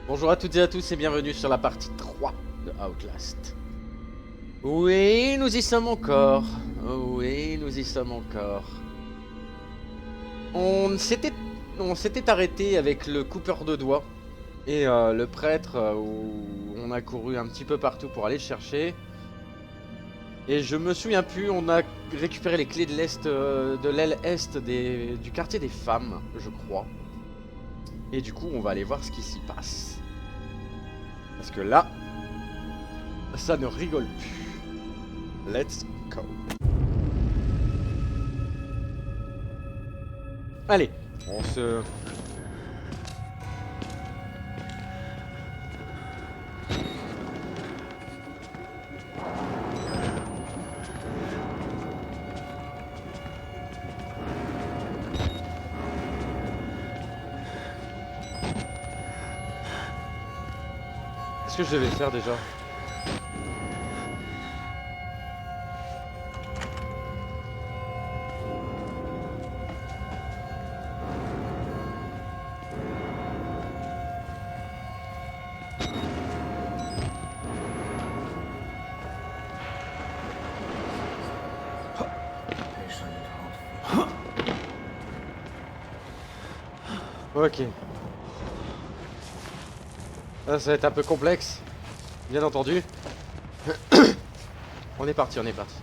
Bonjour à toutes et à tous et bienvenue sur la partie 3 de Outlast. Oui, nous y sommes encore. Oui, nous y sommes encore. On s'était arrêté avec le coupeur de doigts et le prêtre où on a couru un petit peu partout pour aller chercher. Et je me souviens plus, on a récupéré les clés de l'est, de l'aile est du quartier des femmes, je crois. Et du coup, on va aller voir ce qui s'y passe. Parce que là, ça ne rigole plus. Let's go. Allez, on se... Qu'est-ce que je devais faire déjà? Ok. Ça va être un peu complexe, bien entendu. On est parti, on est parti.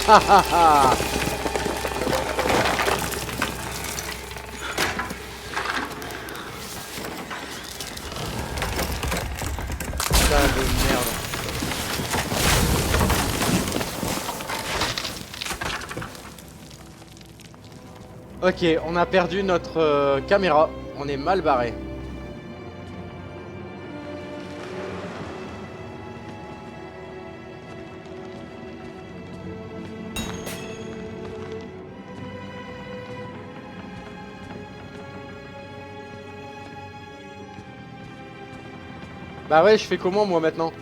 Ha ha ha. Putain de merde. Ok, on a perdu notre caméra. On est mal barré. Bah ouais, je fais comment moi maintenant?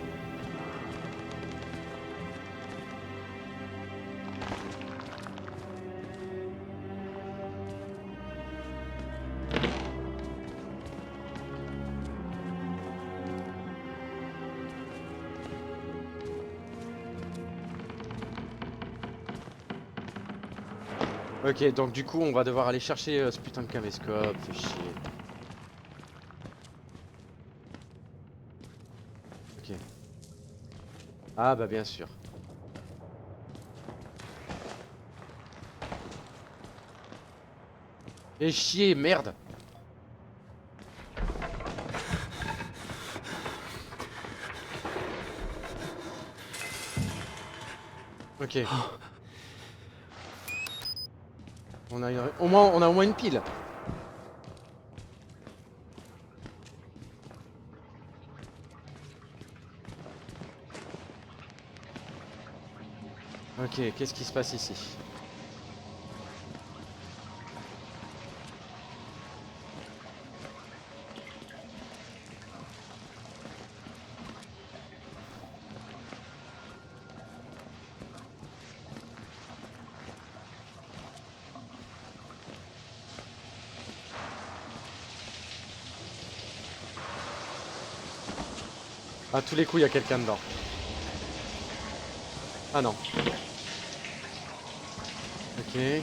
Ok, donc du coup on va devoir aller chercher ce putain de caméscope, fait chier. Ok. Ah bah bien sûr. Fait chier, merde. Ok. On a on a au moins une pile. Ok, qu'est-ce qui se passe ici? À tous les coups, il y a quelqu'un dedans. Ah non. Ok. Il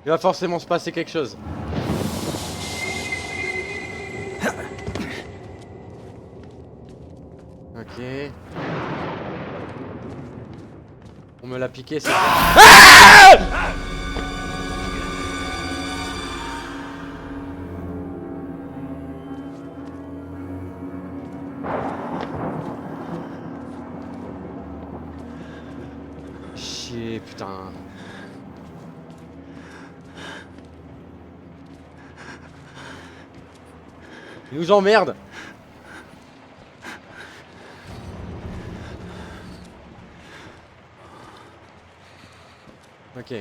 va forcément se passer quelque chose. Ok. On me l'a piqué, c'est... Chier, putain. Il nous emmerde. Ok.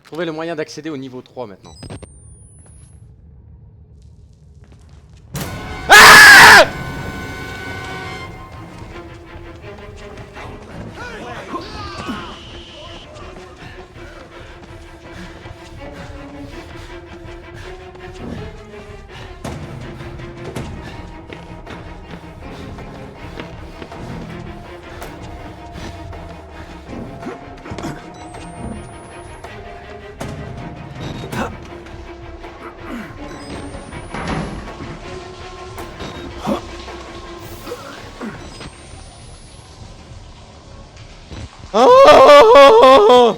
Trouver le moyen d'accéder au niveau 3 maintenant. Oh!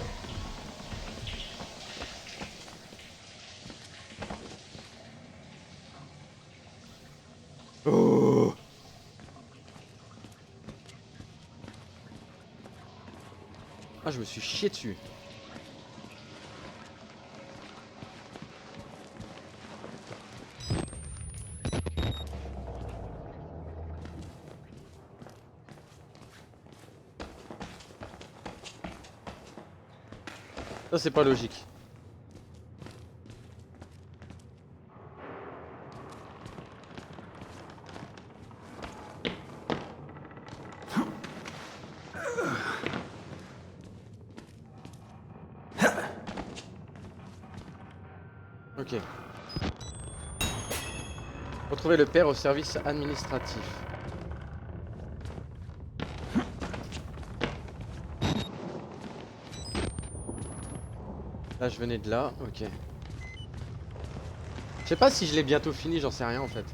Oh! Ah, je me suis chié dessus. Ça, c'est pas logique. Ok. Retrouver le père au service administratif. Là, je venais de là, ok. Je sais pas si je l'ai bientôt fini, j'en sais rien en fait.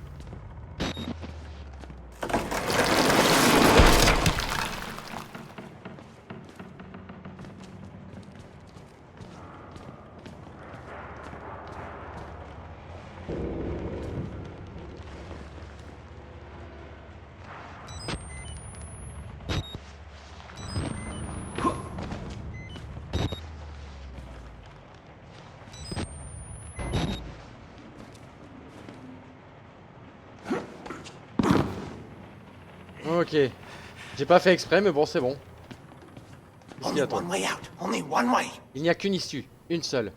Ok. J'ai pas fait exprès, mais bon, c'est bon. Qu'est-ce qu'il y a, toi ? Il n'y a qu'une issue, une seule.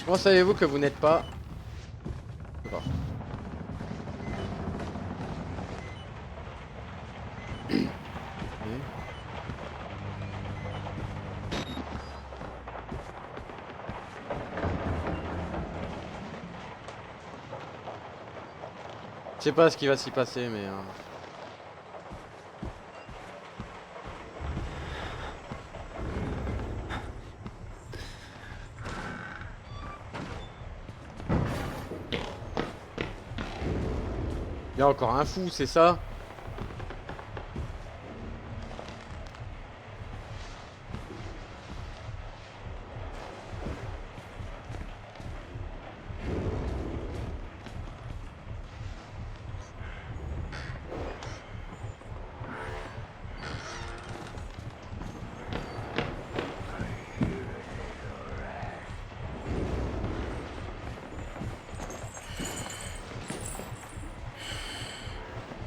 Comment savez-vous que vous n'êtes pas... D'accord. Je sais pas ce qui va s'y passer, mais... Il y a encore un fou, c'est ça?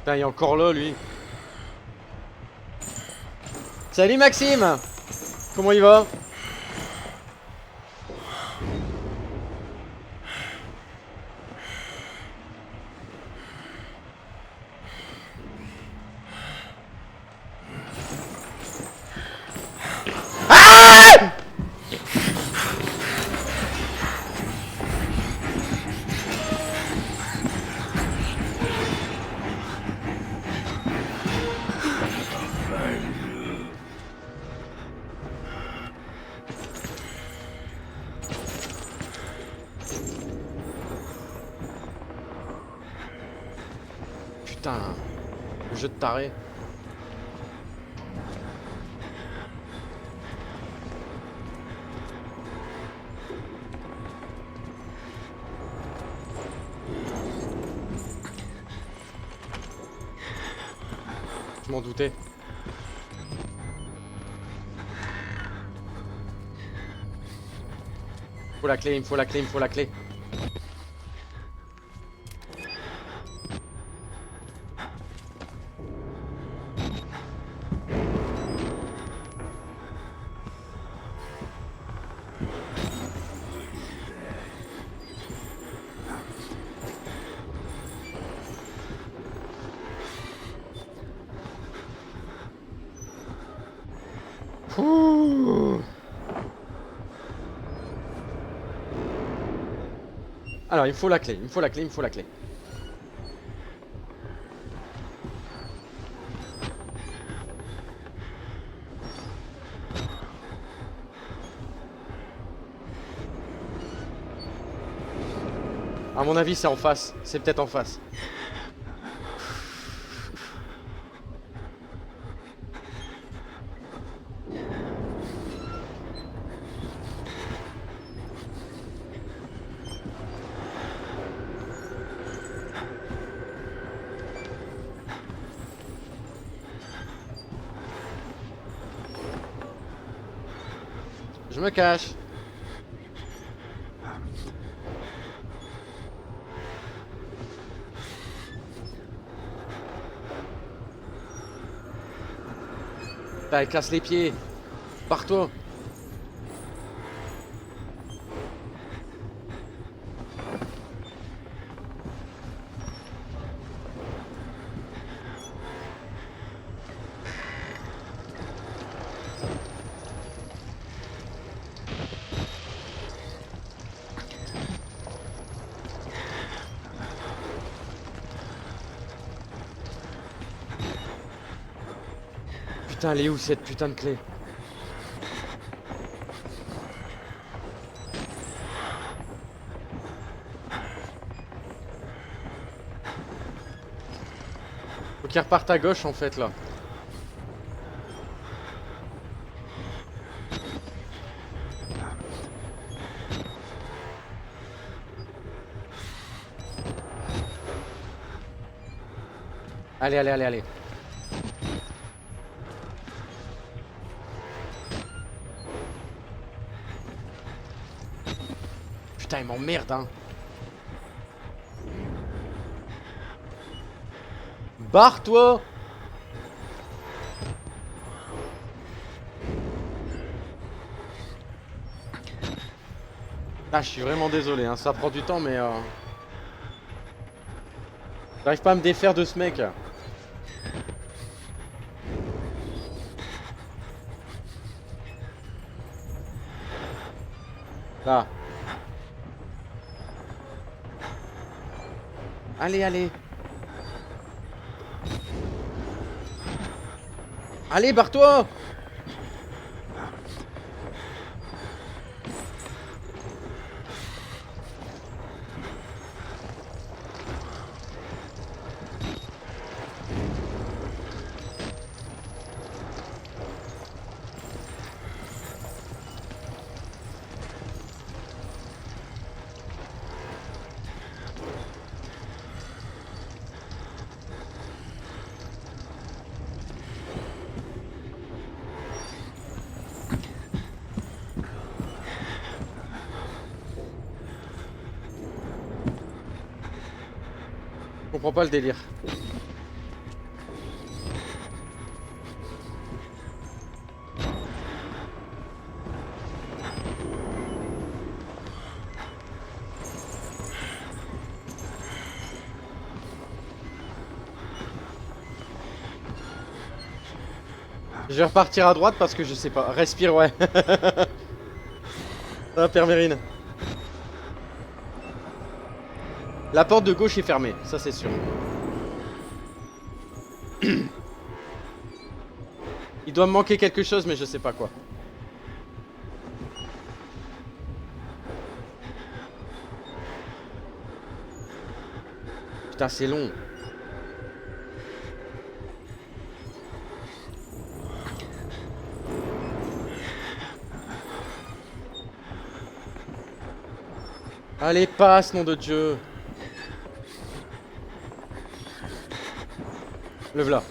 Putain, il est encore là, lui. Salut Maxime! Comment il va? Putain, le jeu de taré. Je m'en doutais. Faut la clé, il me faut la clé, il me faut la clé. Ouh. Alors il me faut la clé, il me faut la clé, il me faut la clé. À mon avis c'est en face, c'est peut-être en face. Je me cache. Putain, elle casse les pieds. Pars-toi. Putain, elle est où cette putain de clé? Faut qu'il reparte à gauche en fait là. Allez, allez, allez, allez. Putain, il m'emmerde, hein. Barre-toi. Ah, je suis vraiment désolé, hein. Ça prend du temps, mais... J'arrive pas à me défaire de ce mec. Là. Allez, allez. Allez, barre-toi. Je comprends pas le délire. Je vais repartir à droite parce que je sais pas. Respire, ouais. Ah, Père Mérine. La porte de gauche est fermée, ça c'est sûr. Il doit me manquer quelque chose, mais je sais pas quoi. Putain, c'est long. Allez, passe, nom de Dieu. Le v'là.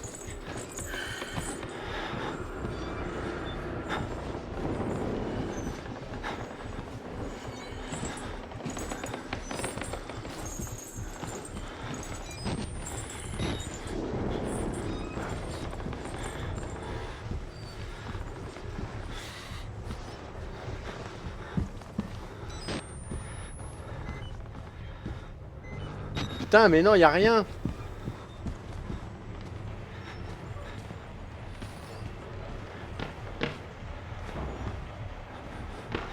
Putain, mais non, y a rien.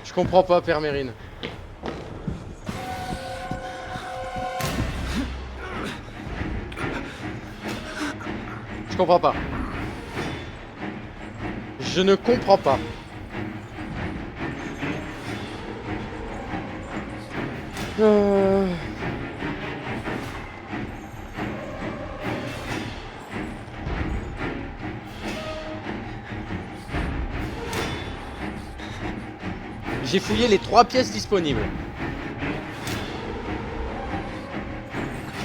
Je comprends pas, Père Mérine. Je comprends pas. Je ne comprends pas. J'ai fouillé les 3 pièces disponibles.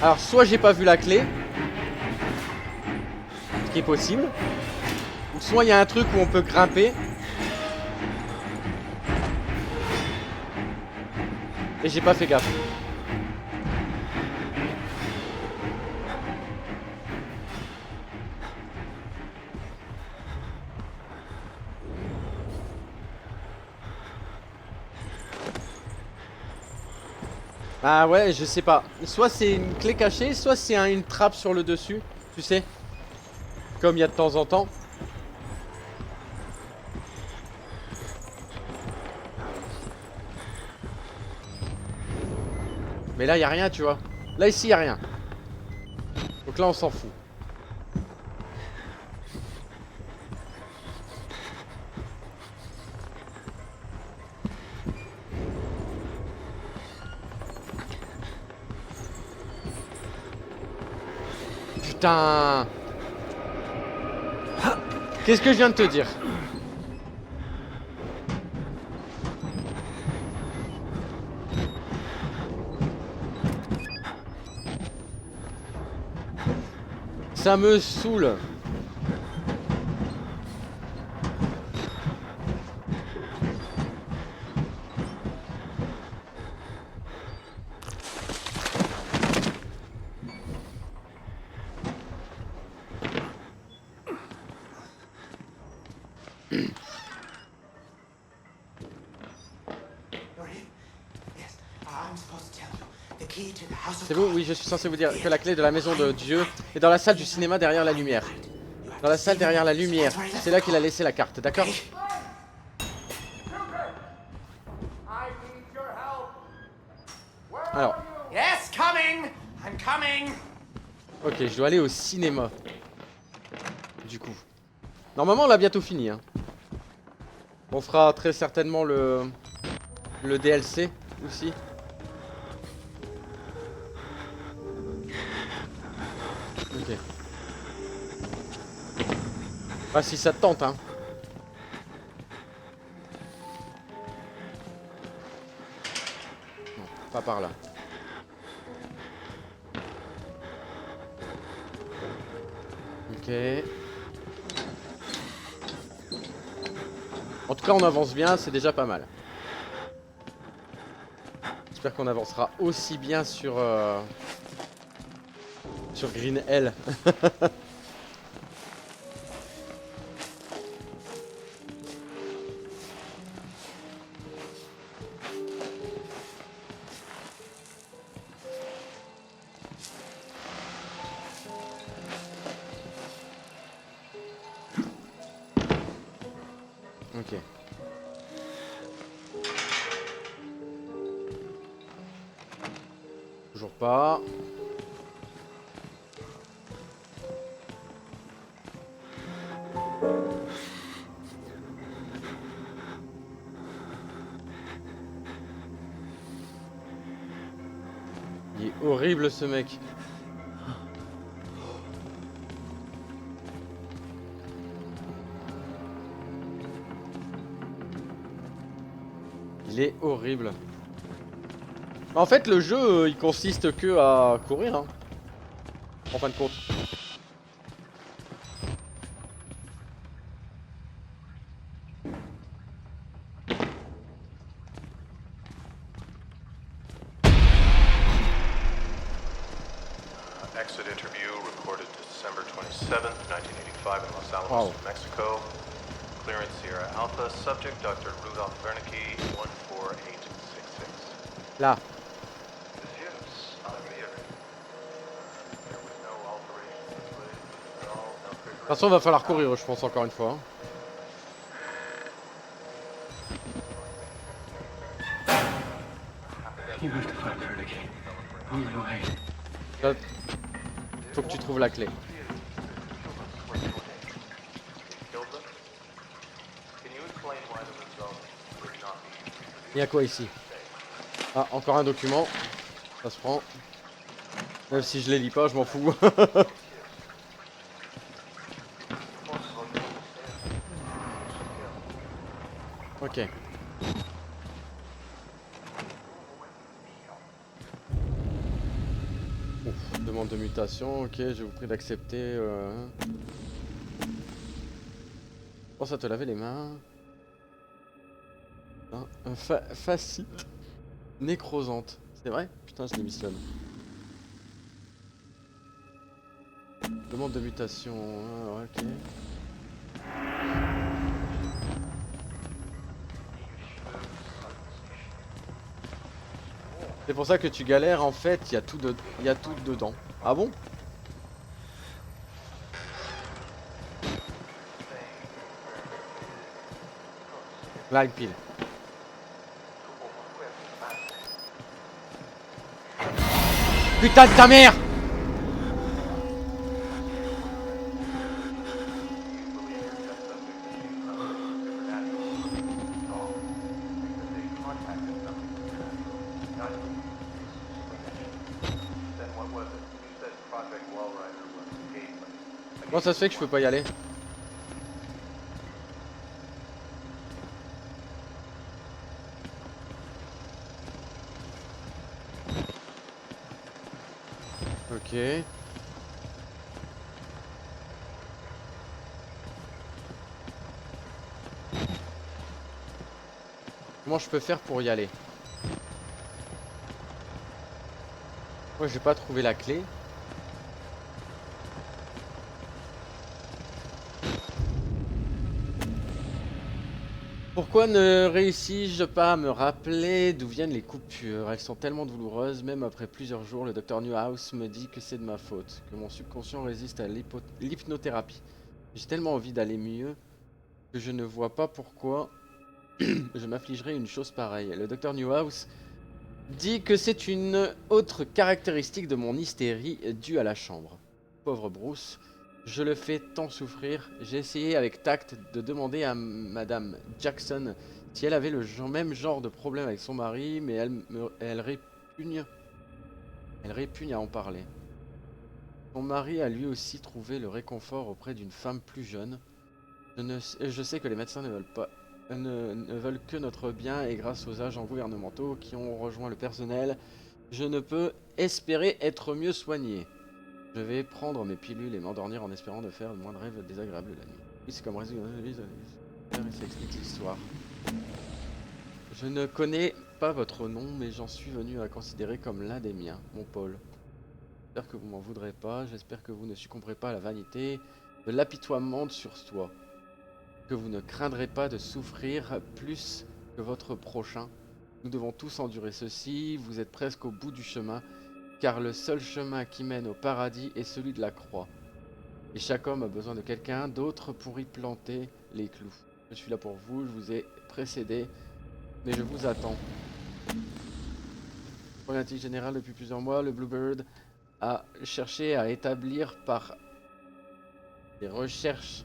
Alors soit j'ai pas vu la clé, ce qui est possible, ou soit il y a un truc où on peut grimper. Et j'ai pas fait gaffe. Ah ouais, je sais pas. Soit c'est une clé cachée, soit c'est une trappe sur le dessus. Tu sais, comme il y a de temps en temps. Mais là, il n'y a rien, tu vois. Là, ici, il n'y a rien. Donc là, on s'en fout. Putain. Qu'est-ce que je viens de te dire? Ça me saoule. C'est vous? Oui, je suis censé vous dire que la clé de la maison de Dieu est dans la salle du cinéma derrière la lumière. Dans la salle derrière la lumière. C'est là qu'il a laissé la carte, d'accord? Alors. Yes, coming. I'm coming. Ok, je dois aller au cinéma. Du coup. Normalement, on l'a bientôt fini. Hein. On fera très certainement le DLC aussi. Ok. Ah, si ça te tente, hein. Non, pas par là. Ok. En tout cas, on avance bien, c'est déjà pas mal. J'espère qu'on avancera aussi bien sur Green Hell. Ok. Toujours pas. Il est horrible ce mec. Il est horrible. En fait, le jeu, il consiste que à courir, hein. En fin de compte. Exit interview recorded December 27th, 1985 in Los Alamos, Wow. New Mexico. Clearance Sierra Alpha. Subject Dr. Rudolph Wernicke, 14866. Là. Diffuse. Unreal. façon, va falloir courir, je pense, encore une fois. Hein. Là, faut que tu trouves la clé. Il y a quoi ici? Ah, encore un document. Ça se prend. Même si je les lis pas, je m'en fous. Ok. Ouf, demande de mutation, ok, je vous prie d'accepter. Pense à te laver les mains. Hein, un facite nécrosante. C'est vrai? Putain, je démissionne. Demande de mutation, ah, ok. C'est pour ça que tu galères, en fait, il y a tout dedans. Ah bon? Là, une pile. Putain de ta mère! Comment ça se fait que je peux pas y aller? Ok. Comment je peux faire pour y aller? Moi j'ai pas trouvé la clé. Pourquoi ne réussis-je pas à me rappeler d'où viennent les coupures? Elles sont tellement douloureuses, même après plusieurs jours, le docteur Newhouse me dit que c'est de ma faute, que mon subconscient résiste à l'hypnothérapie. J'ai tellement envie d'aller mieux que je ne vois pas pourquoi je m'affligerais une chose pareille. Le docteur Newhouse dit que c'est une autre caractéristique de mon hystérie due à la chambre. Pauvre Bruce, je le fais tant souffrir. J'ai essayé avec tact de demander à Madame Jackson si elle avait le même genre de problème avec son mari, mais elle répugne à en parler. Son mari a lui aussi trouvé le réconfort auprès d'une femme plus jeune. Je sais que les médecins ne veulent que notre bien, et grâce aux agents gouvernementaux qui ont rejoint le personnel, je ne peux espérer être mieux soigné. Je vais prendre mes pilules et m'endormir en espérant de faire le moins de rêves désagréables la nuit. Oui, c'est comme résumé, ça explique l'histoire. Je ne connais pas votre nom, mais j'en suis venu à considérer comme l'un des miens, mon Paul. J'espère que vous m'en voudrez pas, j'espère que vous ne succomberez pas à la vanité de l'apitoiement sur soi. Que vous ne craindrez pas de souffrir plus que votre prochain. Nous devons tous endurer ceci, vous êtes presque au bout du chemin, car le seul chemin qui mène au paradis est celui de la croix. Et chaque homme a besoin de quelqu'un d'autre pour y planter les clous. Je suis là pour vous, je vous ai précédé, mais je vous attends. Problématique générale depuis plusieurs mois, le Bluebird a cherché à établir par des recherches,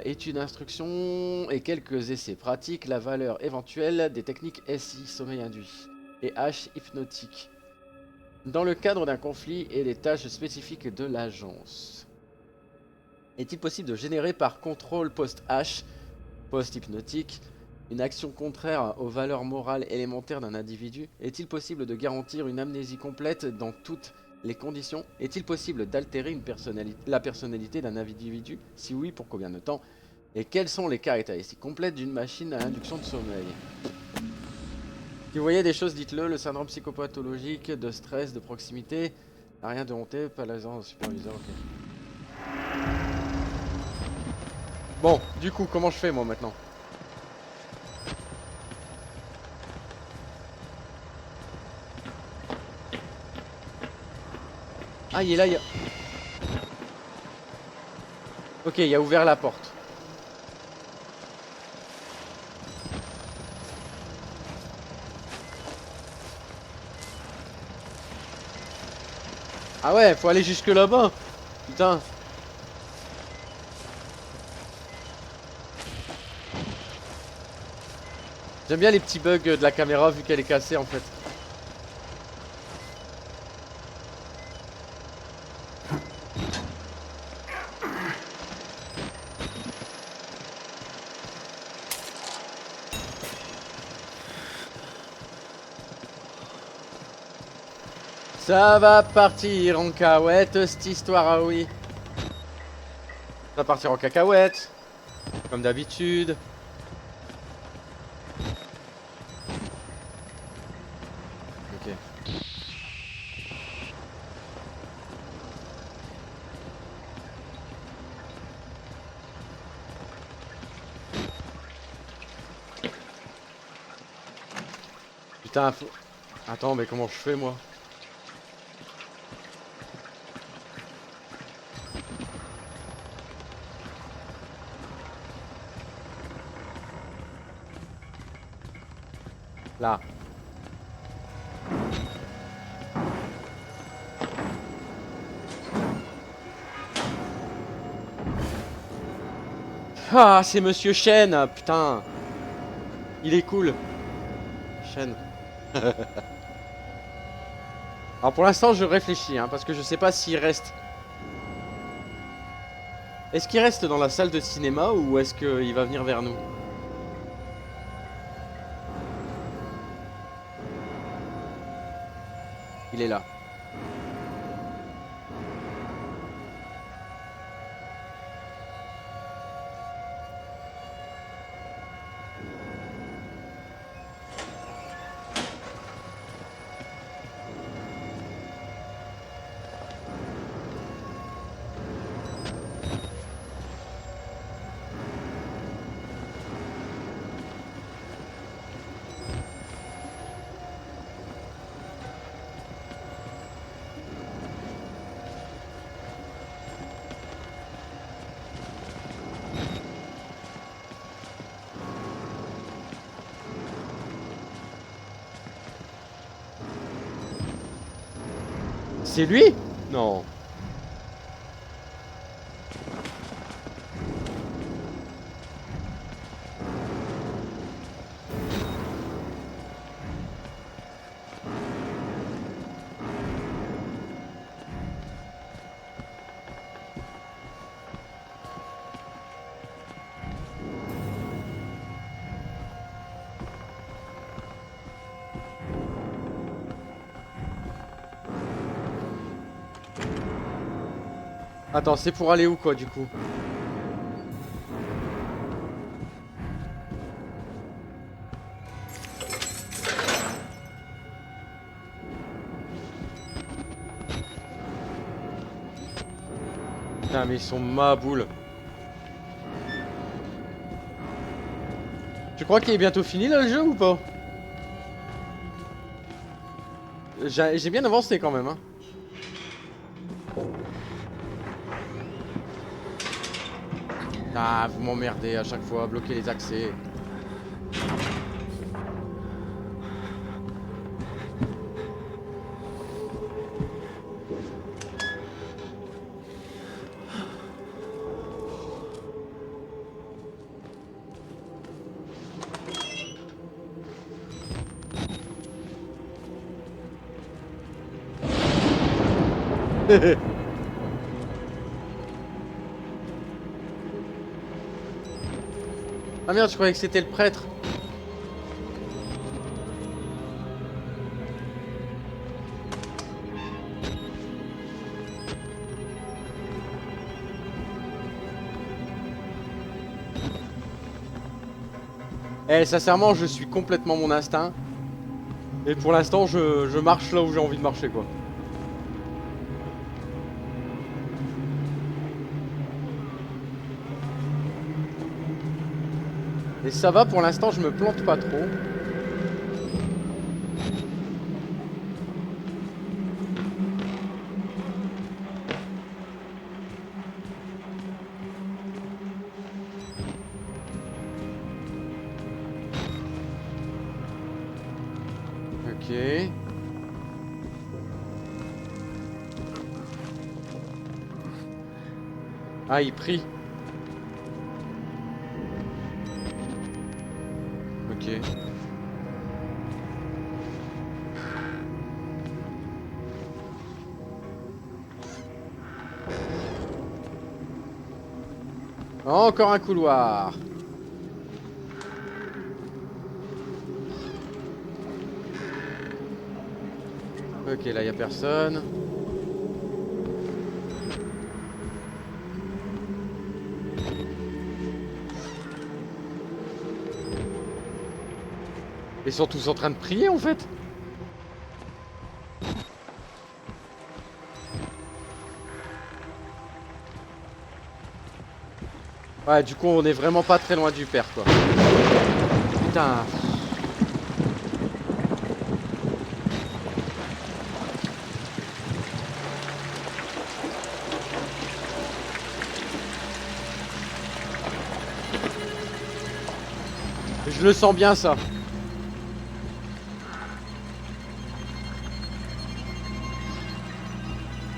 études d'instruction et quelques essais pratiques la valeur éventuelle des techniques SI, sommeil induit, et H, hypnotique, dans le cadre d'un conflit et des tâches spécifiques de l'agence. Est-il possible de générer par contrôle post-H, post-hypnotique, une action contraire aux valeurs morales élémentaires d'un individu? Est-il possible de garantir une amnésie complète dans toutes les conditions? Est-il possible d'altérer la personnalité d'un individu? Si oui, pour combien de temps? Et quelles sont les caractéristiques complètes d'une machine à induction de sommeil? Si vous voyez des choses, dites-le. Le syndrome psychopathologique de stress de proximité n'a rien de honté, pas l'agent superviseur, ok. Bon, du coup, comment je fais moi maintenant? Ah, il est là, il y a... Ok, il a ouvert la porte. Ah ouais, faut aller jusque là-bas. Putain. J'aime bien les petits bugs de la caméra vu qu'elle est cassée en fait. Ça va partir en cacahuète cette histoire, ah oui. Ça va partir en cacahuète. Comme d'habitude. Ok. Putain, faut... Attends, mais comment je fais moi? Là. Ah, c'est Monsieur Chen, putain. Il est cool. Chen. Alors pour l'instant, je réfléchis, hein, parce que je sais pas s'il reste... Est-ce qu'il reste dans la salle de cinéma ou est-ce qu'il va venir vers nous? Il est là. C'est lui? Non. Attends, c'est pour aller où quoi du coup? Putain mais ils sont ma boule. Tu crois qu'il est bientôt fini là le jeu ou pas? J'ai bien avancé quand même hein. Ah vous m'emmerdez à chaque fois, bloquer les accès. Ah merde, je croyais que c'était le prêtre. Eh, sincèrement, je suis complètement mon instinct. Et pour l'instant, je marche là où j'ai envie de marcher, quoi. Et ça va, pour l'instant, je me plante pas trop. Ok. Ah, il prie. Ok. Encore un couloir. Ok, là y a personne. Ils sont tous en train de prier en fait. Ouais, du coup on est vraiment pas très loin du père quoi. Putain. Je le sens bien ça.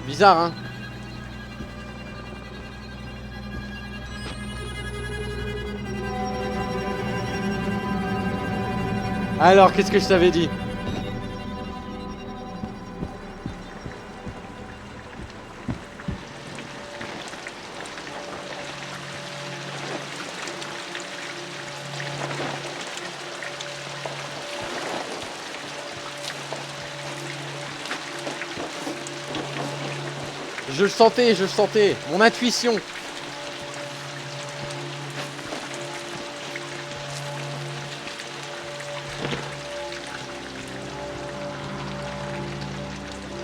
Bizarre hein. Alors qu'est-ce que je t'avais dit? Je le sentais, mon intuition.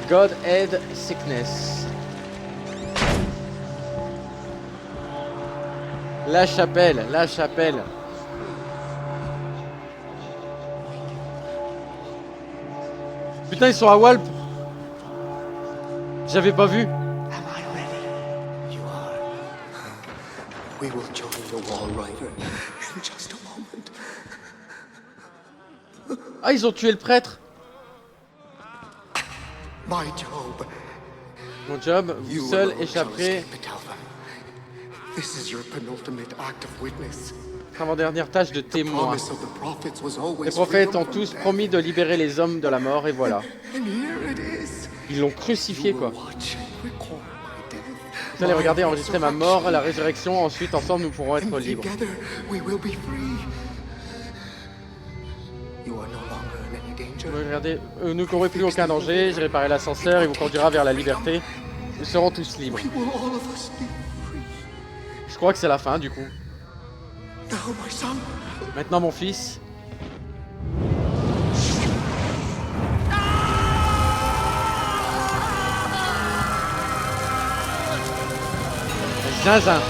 God aid sickness. La chapelle, la chapelle. Putain, ils sont à Walp. J'avais pas vu. Am I ready? You are. We will join the Wall Rider in just a moment. Ah, ils ont tué le prêtre. My Job. Mon job, vous You seul alone shall échapperez. escape it, Alpha. This is your penultimate act of witness. Avant-dernière tâche de The témoin. promise of the prophets was always Les prophètes freedom ont from tous death. promis de libérer les hommes de la mort et voilà. And here it is. Ils l'ont crucifié You quoi. will watch and record my death. Vous allez my regarder enregistrer ma mort, resurrection. la résurrection, ensuite ensemble nous pourrons être And libres. together we will be free. You are no longer in any danger. Regardez, ne courez plus aucun danger, j'ai réparé l'ascenseur, il vous conduira vers la liberté. Nous serons tous libres. We will all of us be free. Je crois que c'est la fin du coup. Now, my son. Maintenant mon fils. Zinzin.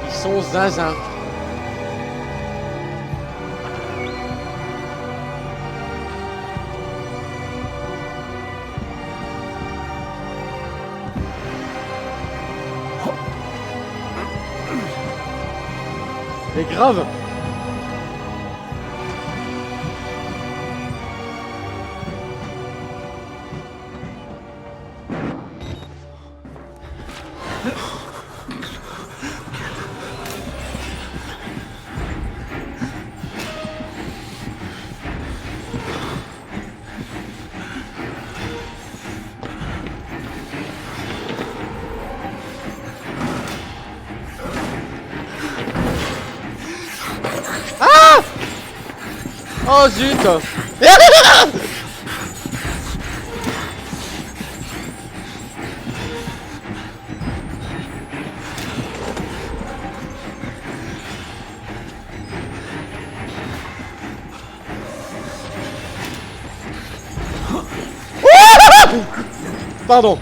Ils sont zinzin. Mais grave. Oh zut. Pardon.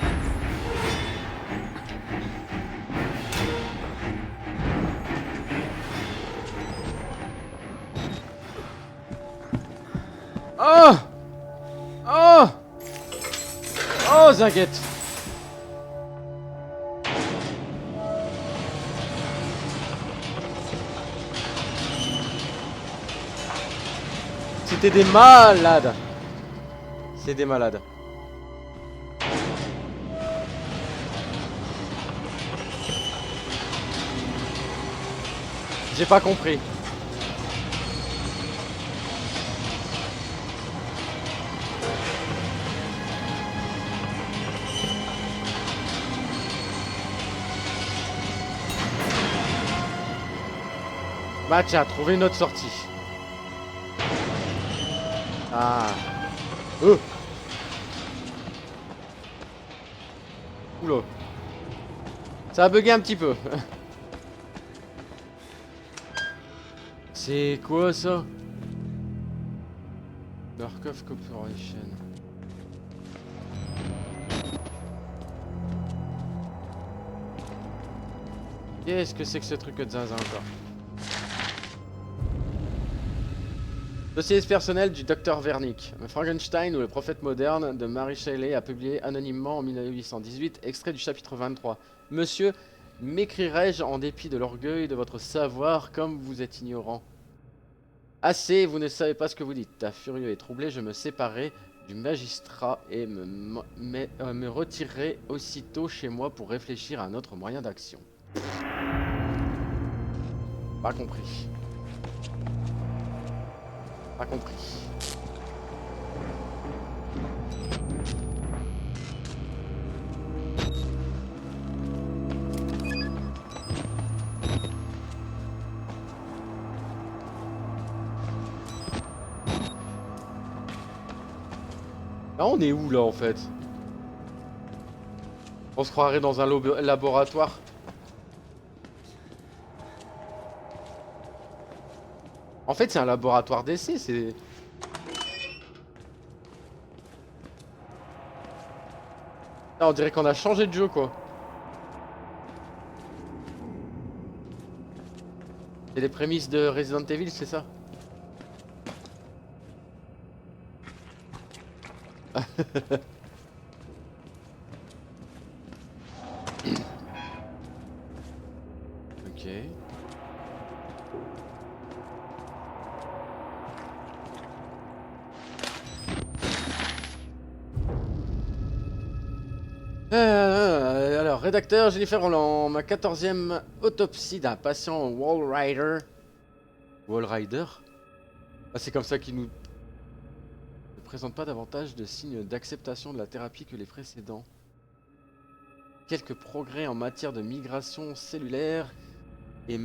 Oh! Oh! Oh zinguette. C'était des malades. C'est des malades. J'ai pas compris. Bah tiens, trouver une autre sortie. Ah. Oula. Ça a bugué un petit peu. C'est quoi ça? Markov Corporation. Qu'est-ce que c'est que ce truc de zinzin encore? Dossier personnel du Dr Wernicke. Frankenstein ou le prophète moderne de Mary Shelley a publié anonymement en 1818, extrait du chapitre 23. Monsieur, m'écrirai-je en dépit de l'orgueil de votre savoir comme vous êtes ignorant? Assez, vous ne savez pas ce que vous dites. Furieux et troublé, je me séparai du magistrat et me retirerai aussitôt chez moi pour réfléchir à un autre moyen d'action. Pas compris. Pas compris. Là, on est où là en fait? On se croirait dans un laboratoire. En fait, c'est un laboratoire d'essai, c'est... Ah, on dirait qu'on a changé de jeu, quoi. C'est les prémices de Resident Evil, c'est ça? Ok. Alors, rédacteur Jennifer Holland, ma 14e autopsie d'un patient Wallrider. Wallrider? Ah, c'est comme ça qu'il nous... ne présente pas davantage de signes d'acceptation de la thérapie que les précédents. Quelques progrès en matière de migration cellulaire et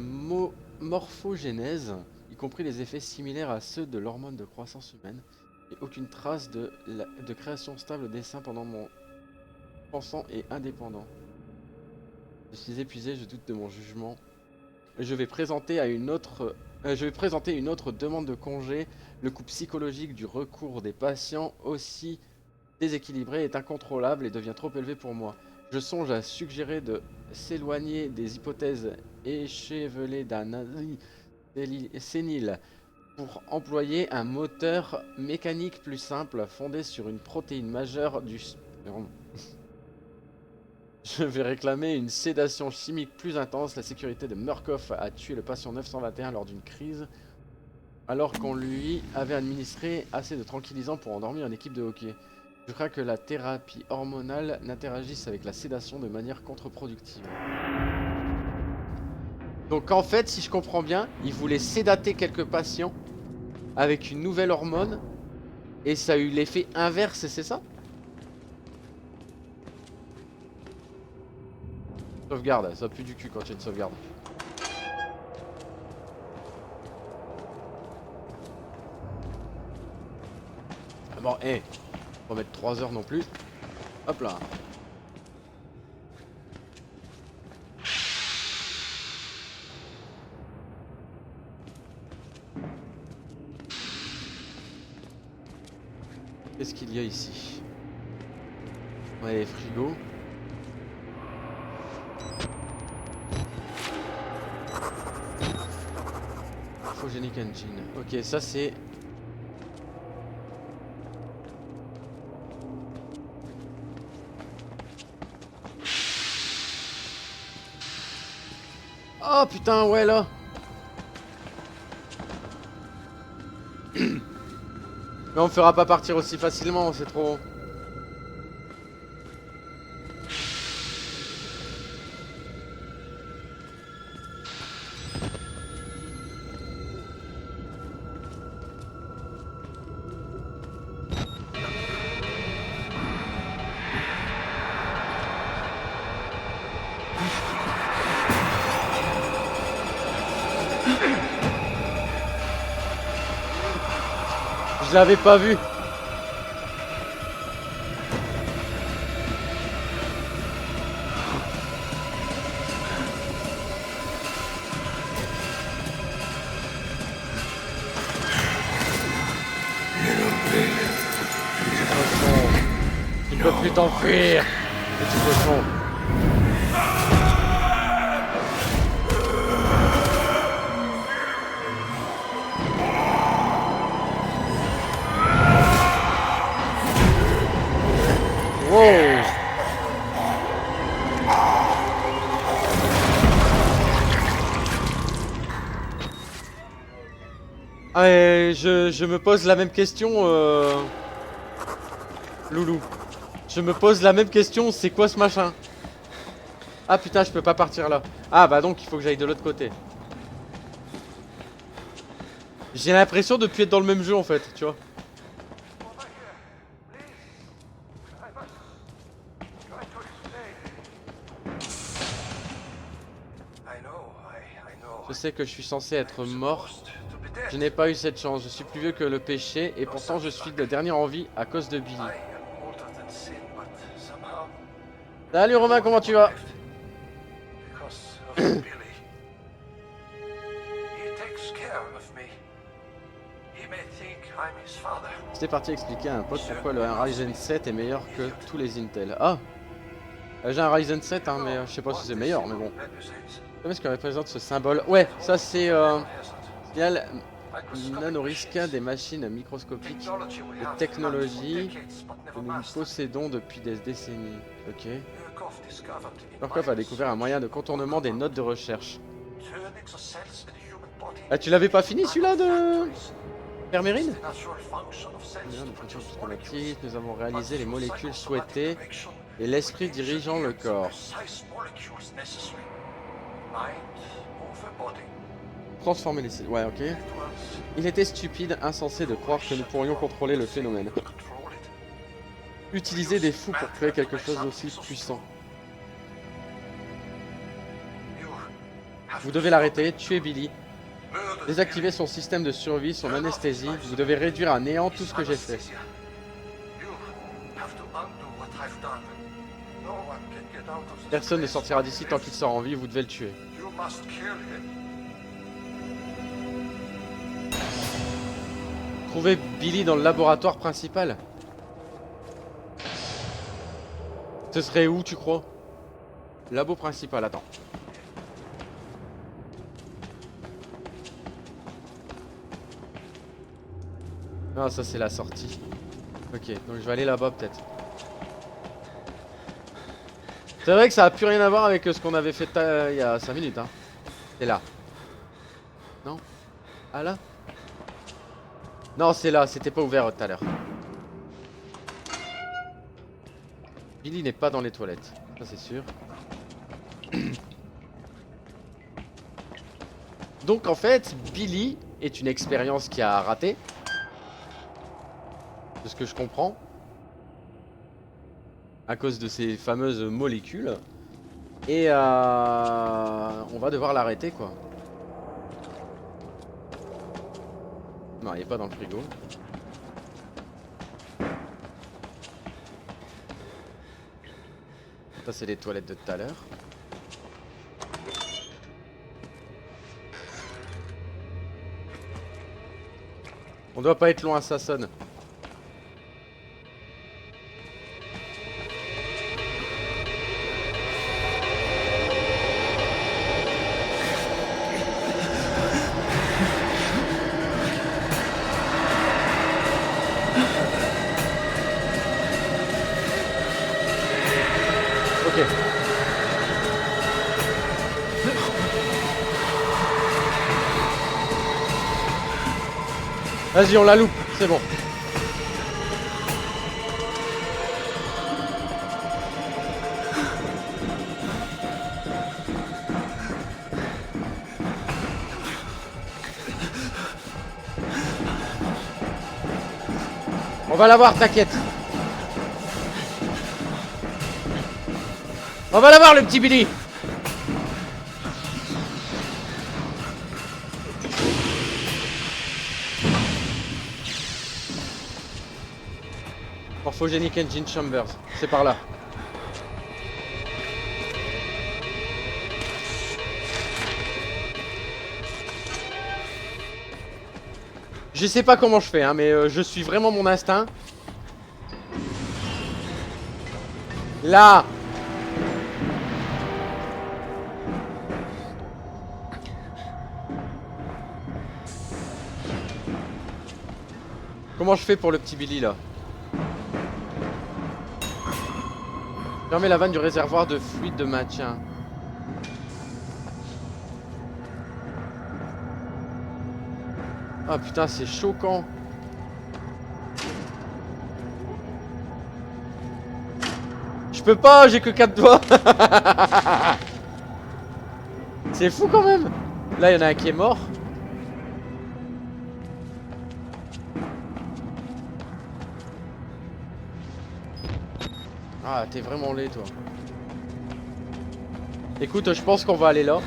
morphogénèse, y compris les effets similaires à ceux de l'hormone de croissance humaine, et aucune trace de création stable des seins pendant mon pensant et indépendant. Je suis épuisé, je doute de mon jugement. Je vais présenter une autre demande de congé. Le coût psychologique du recours des patients aussi déséquilibré est incontrôlable et devient trop élevé pour moi. Je songe à suggérer de s'éloigner des hypothèses échevelées d'un avis sénile pour employer un moteur mécanique plus simple fondé sur une protéine majeure du sperme. Je vais réclamer une sédation chimique plus intense. La sécurité de Murkoff a tué le patient 921 lors d'une crise, alors qu'on lui avait administré assez de tranquillisants pour endormir une équipe de hockey. Je crains que la thérapie hormonale n'interagisse avec la sédation de manière contre-productive. Donc en fait, si je comprends bien, il voulait sédater quelques patients avec une nouvelle hormone et ça a eu l'effet inverse, c'est ça? Sauvegarde, ça pue du cul quand il y a une sauvegarde. Bon, hé, on va mettre 3 heures non plus. Hop là. Qu'est-ce qu'il y a ici? Ouais, frigo. Phogenic Engine. Ok, ça c'est... Oh putain, ouais là. Mais on me fera pas partir aussi facilement, c'est trop. Je l'avais pas vu. Tu ne peux plus t'enfuir, petit cochon. Wow. Ah, et je me pose la même question, Loulou. Je me pose la même question, c'est quoi ce machin? Ah putain, je peux pas partir là. Ah bah donc il faut que j'aille de l'autre côté. J'ai l'impression de plus être dans le même jeu en fait, tu vois. Je sais que je suis censé être mort. Je n'ai pas eu cette chance. Je suis plus vieux que le péché et pourtant je suis le dernier en vie à cause de Billy. Salut Romain, comment tu vas? J'étais parti expliquer à un pote pourquoi le Ryzen 7 est meilleur que tous les Intel. Ah, j'ai un Ryzen 7 hein, mais je sais pas si c'est meilleur, mais bon. Qu'est-ce que représente ce symbole? Ouais, ça c'est signal nanorisque des machines microscopiques de technologie que nous possédons depuis des décennies. Ok. Murkoff a découvert un moyen de contournement des notes de recherche. Ah, tu l'avais pas fini celui-là de Permérine? Nous avons réalisé les molécules souhaitées et l'esprit dirigeant le corps. Transformer les... Ouais, ok. Il était stupide, insensé de croire que nous pourrions contrôler le phénomène. Utiliser des fous pour créer quelque chose d'aussi puissant. Vous devez l'arrêter, tuer Billy. Désactiver son système de survie, son anesthésie. Vous devez réduire à néant tout ce que j'ai fait. Personne ne sortira d'ici tant qu'il sort en vie, vous devez le tuer. Trouvez Billy dans le laboratoire principal. Ce serait où, tu crois? Labo principal, attends. Ah, ça c'est la sortie. Ok, donc je vais aller là-bas peut-être. C'est vrai que ça a plus rien à voir avec ce qu'on avait fait il y a 5 minutes. Hein. C'est là. Non? Ah là? Non, c'est là, c'était pas ouvert tout à l'heure. Billy n'est pas dans les toilettes, ça c'est sûr. Donc en fait, Billy est une expérience qui a raté. De ce que je comprends. À cause de ces fameuses molécules. Et on va devoir l'arrêter quoi. Non, il n'est pas dans le frigo. Ça c'est les toilettes de tout à l'heure. On doit pas être loin, ça sonne. Vas-y, on la loupe, c'est bon. On va l'avoir, t'inquiète. On va l'avoir, le petit Billy. Morphogenic Engine Chambers, c'est par là. Je sais pas comment je fais, hein, mais je suis vraiment mon instinct. Là. Comment je fais pour le petit Billy là? Fermez la vanne du réservoir de fluide de maintien. Ah putain, c'est choquant. Je peux pas, j'ai que 4 doigts. C'est fou quand même. Là, il y en a un qui est mort. Ah, t'es vraiment laid, toi. Écoute, je pense qu'on va aller là.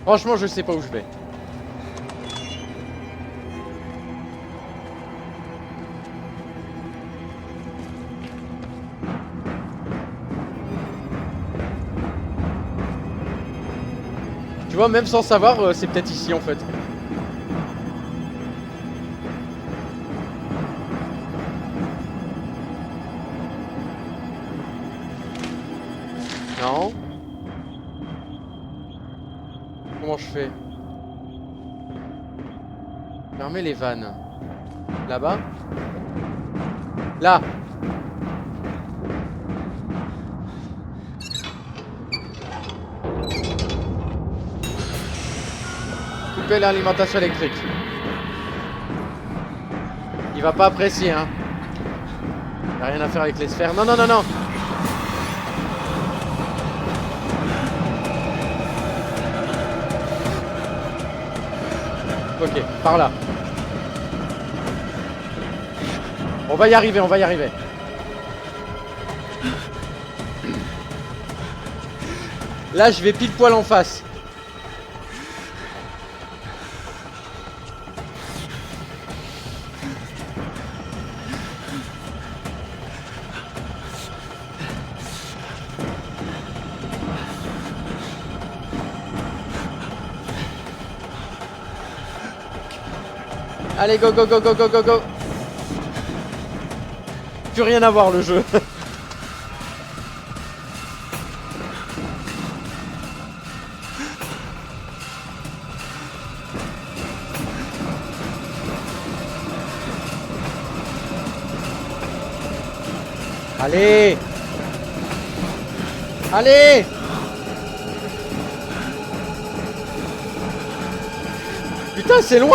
Franchement, je sais pas où je vais. Tu vois, même sans savoir, c'est peut-être ici en fait. Non. Comment je fais? Fermer les vannes. Là-bas? Là! Couper l'alimentation électrique. Il va pas apprécier, hein. Il a rien à faire avec les sphères. Non, non, non, non! Ok, par là. On va y arriver, on va y arriver. Là, je vais pile poil en face. Allez, go, go, go, go, go, go, go. Plus rien à voir le jeu. Allez. Allez. Putain, c'est loin.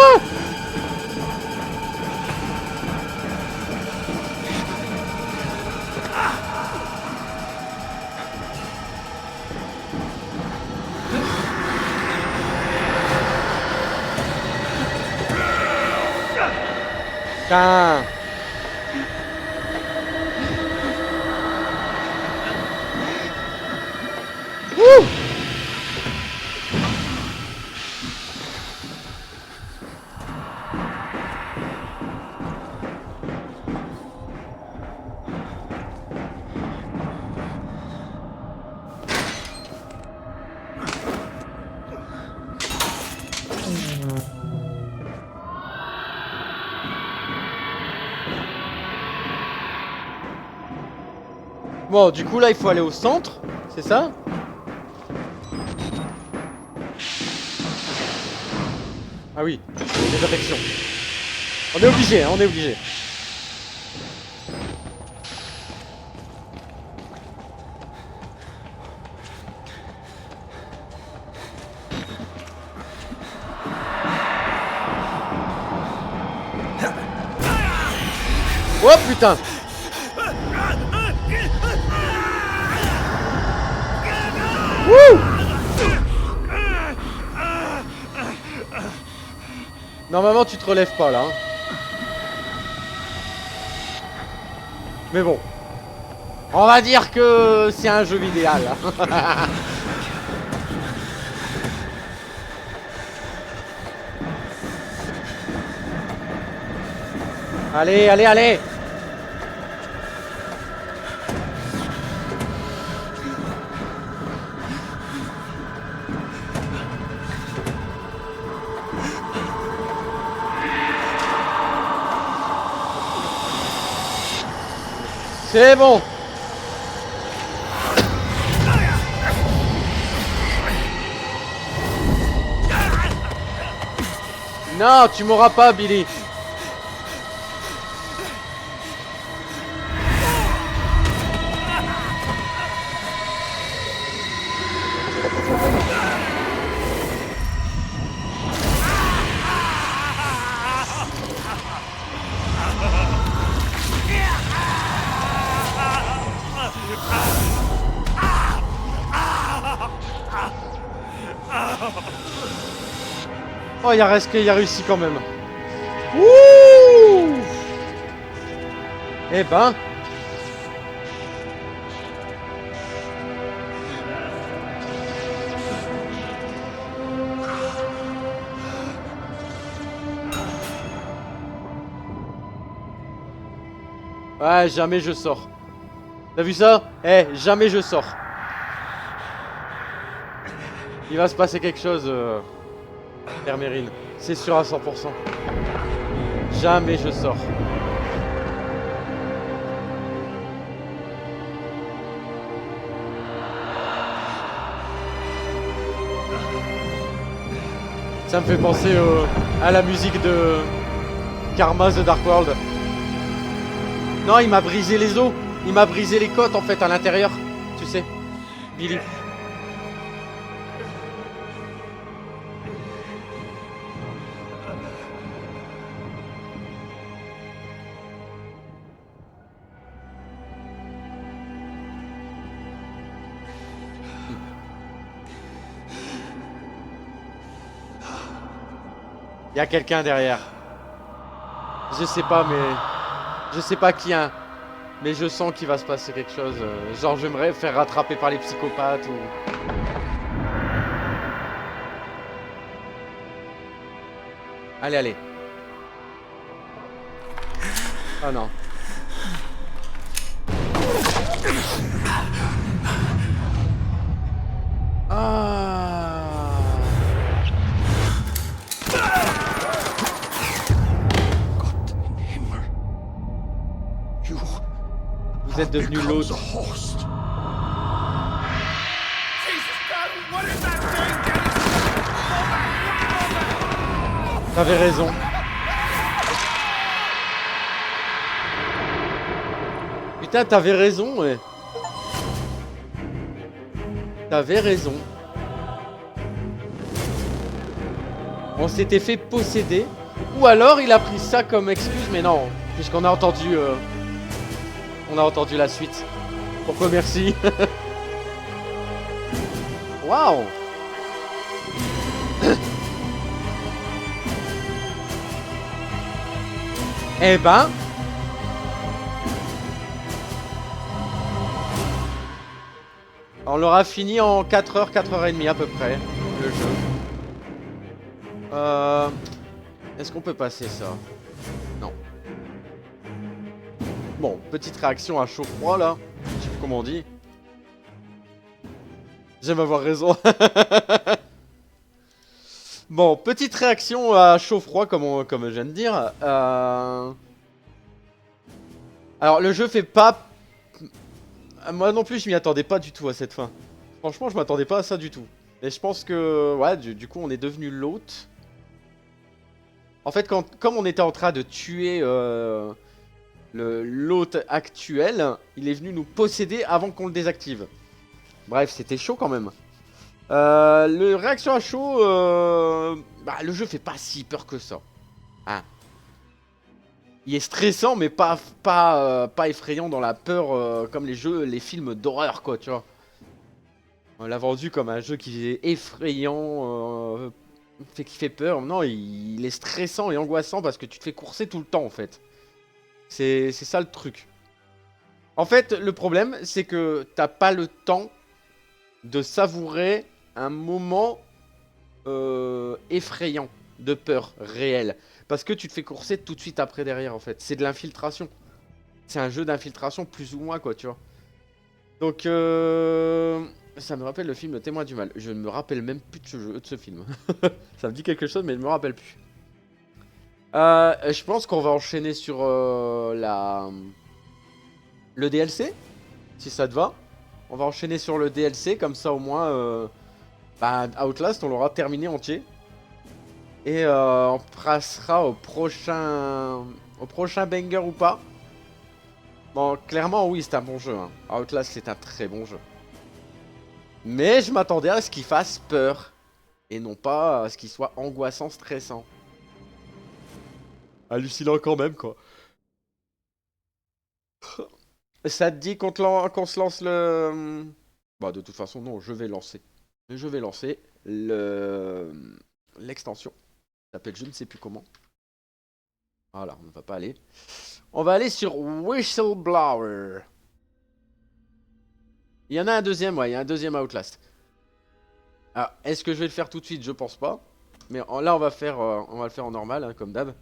Putain. Wouh. Bon, du coup là il faut aller au centre, c'est ça? Ah oui, les affections. On est obligé, hein, on est obligé. putain. Wouh! Normalement tu te relèves pas là hein. Mais bon, on va dire que c'est un jeu idéal. Allez, allez, allez. C'est bon. Non, tu m'auras pas, Billy. Oh, il reste qu'il a réussi quand même. Wouh! Eh ben. Ouais, jamais je sors. T'as vu ça? Eh, jamais je sors. Il va se passer quelque chose, Hermérine. C'est sûr à 100%. Jamais je sors. Ça me fait penser à la musique de Karma The Dark World. Non, il m'a brisé les os. Il m'a brisé les côtes en fait à l'intérieur. Tu sais, Billy. Il y a quelqu'un derrière. Je sais pas, mais... Je sais pas qui, hein. Mais je sens qu'il va se passer quelque chose. Genre, je vais me faire rattraper par les psychopathes ou... Allez, allez. Oh non. Ah... Vous êtes devenu l'autre. T'avais raison. Putain, t'avais raison, ouais. T'avais raison. On s'était fait posséder. Ou alors il a pris ça comme excuse, mais non. Puisqu'on a entendu... On a entendu la suite. Pourquoi merci. Waouh. Eh ben. On l'aura fini en 4h, 4h30 à peu près, le jeu. Est-ce qu'on peut passer ça? Non. Bon, petite réaction à chaud-froid là. Je sais plus comment on dit. J'aime avoir raison. Bon, petite réaction à chaud-froid comme je viens de dire. Alors le jeu fait pas... Moi non plus je m'y attendais pas du tout à cette fin. Franchement je m'attendais pas à ça du tout. Et je pense que... Ouais, du coup on est devenu l'hôte. En fait comme on était en train de tuer l'hôte actuel, il est venu nous posséder avant qu'on le désactive. Bref, c'était chaud quand même. Le réaction à chaud, bah, le jeu fait pas si peur que ça. Hein. Il est stressant, mais pas effrayant dans la peur comme les films d'horreur, quoi, tu vois. On l'a vendu comme un jeu qui est effrayant, qui fait peur. Non, il est stressant et angoissant parce que tu te fais courser tout le temps, en fait. C'est ça le truc. En fait, le problème, c'est que t'as pas le temps de savourer un moment effrayant, de peur réelle. Parce que tu te fais courser tout de suite après derrière, en fait. C'est de l'infiltration. C'est un jeu d'infiltration plus ou moins, quoi, tu vois. Donc, ça me rappelle le film Le Témoin du Mal. Je ne me rappelle même plus de ce film. Ça me dit quelque chose, mais je ne me rappelle plus. Je pense qu'on va enchaîner sur le DLC, si ça te va. On va enchaîner sur le DLC, comme ça au moins, Outlast, on l'aura terminé entier. Et on passera au prochain banger ou pas. Bon, clairement, oui, c'est un bon jeu. Hein. Outlast, c'est un très bon jeu. Mais je m'attendais à ce qu'il fasse peur. Et non pas à ce qu'il soit angoissant, stressant. Hallucinant quand même, quoi. Ça te dit qu'on se lance le... Bah, de toute façon, non, je vais lancer. Je vais lancer l'extension. Ça s'appelle je ne sais plus comment. Voilà, on ne va pas aller. On va aller sur Whistleblower. Il y en a un deuxième, ouais, il y a un deuxième Outlast. Alors, est-ce que je vais le faire tout de suite? Je pense pas. Mais là, on va le faire en normal, hein, comme d'hab.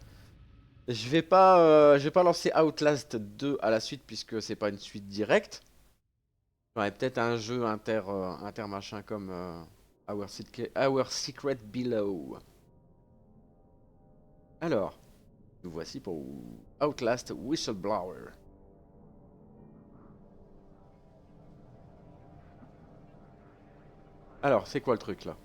Je vais pas lancer Outlast 2 à la suite puisque c'est pas une suite directe. Ouais, peut-être un jeu inter machin comme Our Secret Below. Alors, nous voici pour Outlast Whistleblower. Alors, c'est quoi le truc là?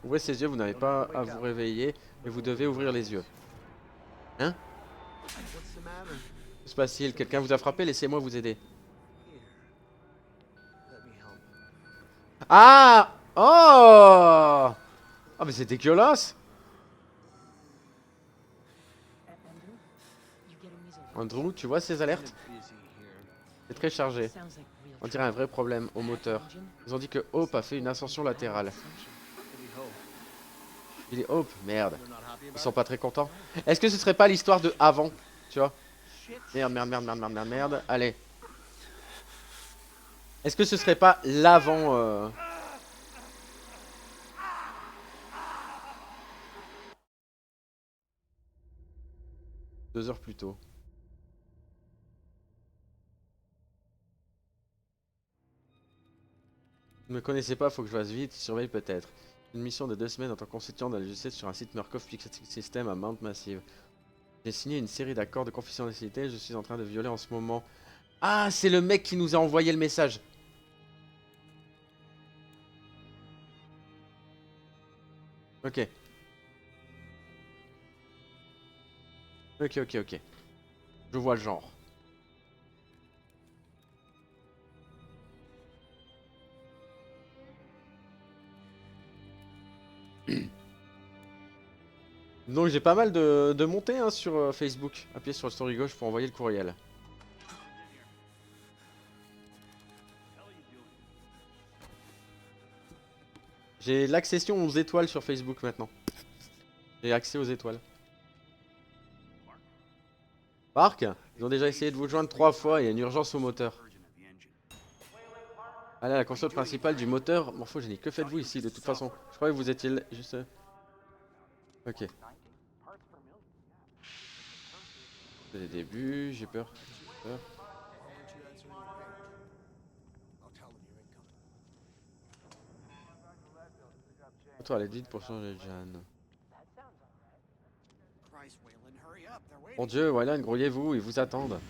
Ouvrez ses yeux, vous n'avez pas à vous réveiller, mais vous devez ouvrir les yeux. Hein? C'est facile, quelqu'un vous a frappé, laissez-moi vous aider. Ah! Oh! Ah mais c'est dégueulasse! Andrew, tu vois ces alertes? C'est très chargé. On dirait un vrai problème au moteur. Ils ont dit que Hope a fait une ascension latérale. Il est Hope, merde. Ils sont pas très contents. Est-ce que ce serait pas l'histoire de avant? Tu vois? Merde, merde, merde, merde, merde, merde, merde. Allez. Est-ce que ce serait pas l'avant 2 heures plus tôt. Vous ne me connaissez pas, faut que je fasse vite, surveille peut-être. Une mission de 2 semaines en tant que consultant de la justice sur un site Murkoff Fixed System à Mount Massive. J'ai signé une série d'accords de confidentialité, je suis en train de violer en ce moment. Ah, c'est le mec qui nous a envoyé le message. Ok. Ok, ok, ok. Je vois le genre. Donc j'ai pas mal de montées hein, sur Facebook. Appuyez sur le story gauche pour envoyer le courriel. J'ai l'accession aux étoiles sur Facebook maintenant. J'ai accès aux étoiles. Park, ils ont déjà essayé de vous joindre 3 fois, il y a une urgence au moteur. Allez à la console principale du moteur. Morphogénique, que faites-vous ici de toute façon? Je croyais que vous étiez juste... Ok. C'est les débuts, j'ai peur. Toi, elle est vite pour changer de Jeanne. Mon dieu, Wylan, grouillez-vous, ils vous attendent.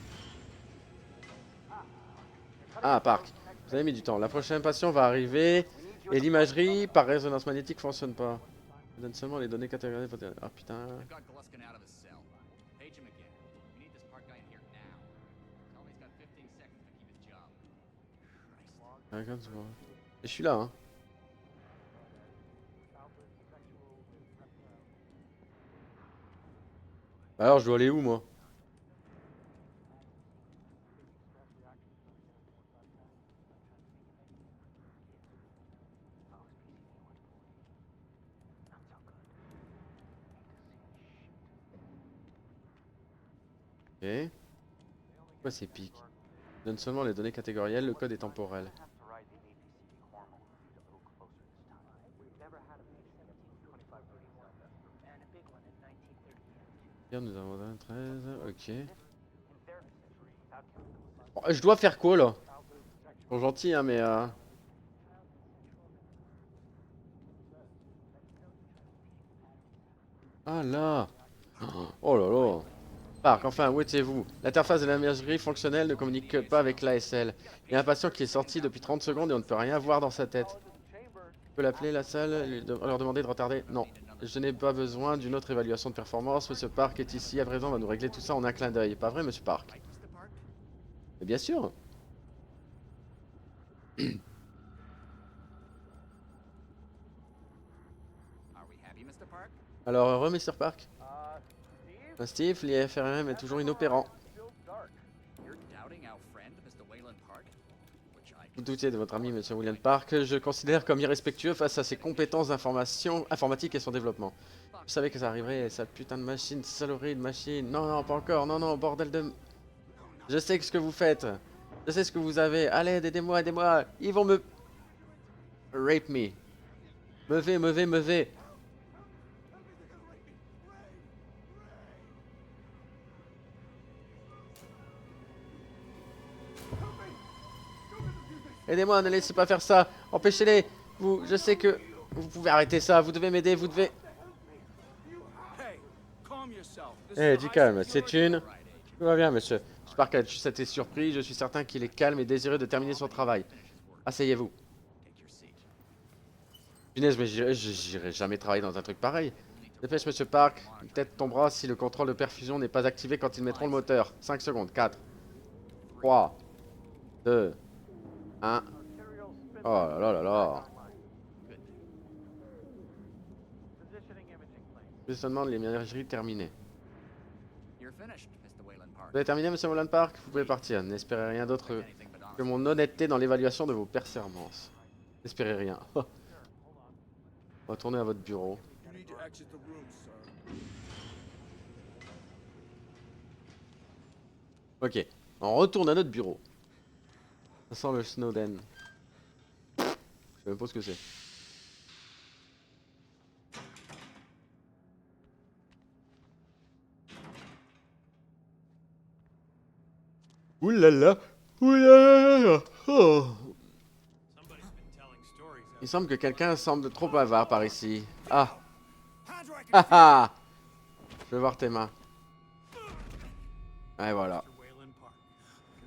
Ah, Park. Vous avez mis du temps. La prochaine patient va arriver et l'imagerie par résonance magnétique fonctionne pas. Ça donne seulement les données catégorisées. Ah putain. Je suis là, hein. Alors, je dois aller où, moi? Ok. Pourquoi c'est pique? Donne seulement les données catégorielles, le code est temporel. Hier, nous avons un 13, ok. Bon, je dois faire quoi, là? Ils sont gentils, hein, mais... Ah, là! Oh là là! Parc, enfin, où étiez-vous? L'interface de la messagerie fonctionnelle ne communique pas avec l'ASL. Il y a un patient qui est sorti depuis 30 secondes et on ne peut rien voir dans sa tête. Tu peux l'appeler la salle, leur demander de retarder? Non. Je n'ai pas besoin d'une autre évaluation de performance. Monsieur Park est ici à présent, on va nous régler tout ça en un clin d'œil. Pas vrai, Monsieur Park? Mais bien sûr! Alors, heureux, Mr. Park? Steve, l'IFRM est toujours inopérant. Vous doutiez de votre ami, Monsieur William Park. Je considère comme irrespectueux face à ses compétences d'information informatique et son développement. Je savais que ça arriverait, cette putain de machine, saloperie de machine. Non, non, pas encore, non, non, bordel de... Je sais ce que vous faites. Je sais ce que vous avez. Allez, aidez-moi, aidez-moi. Ils vont me... Rape me. Me vais. Aidez-moi, ne laissez pas faire ça. Empêchez-les. Vous, je sais que... Vous pouvez arrêter ça. Vous devez m'aider, vous devez... Eh, dis calme, c'est une... Tout va bien, monsieur. J'espère que tu été surpris. Je suis certain qu'il est calme et désireux de terminer son travail. Asseyez-vous. Punaise, mais j'irai jamais travailler dans un truc pareil. Dépêche, monsieur Park. Une tête tombera si le contrôle de perfusion n'est pas activé quand ils mettront le moteur. 5 secondes. 4. 3. 2. 1. Oh là là là là. Positionnement de l'imagerie terminé. Vous avez terminé, monsieur Wayland Park? Vous pouvez partir. N'espérez rien d'autre que mon honnêteté dans l'évaluation de vos performances. N'espérez rien. Retournez à votre bureau. Ok, on retourne à notre bureau. Ça sent le Snowden. Je sais même pas ce que c'est. Oulala, oulala. Oh. Il semble que quelqu'un semble trop bavard par ici. Ah. Ah ah. Je veux voir tes mains. Et voilà.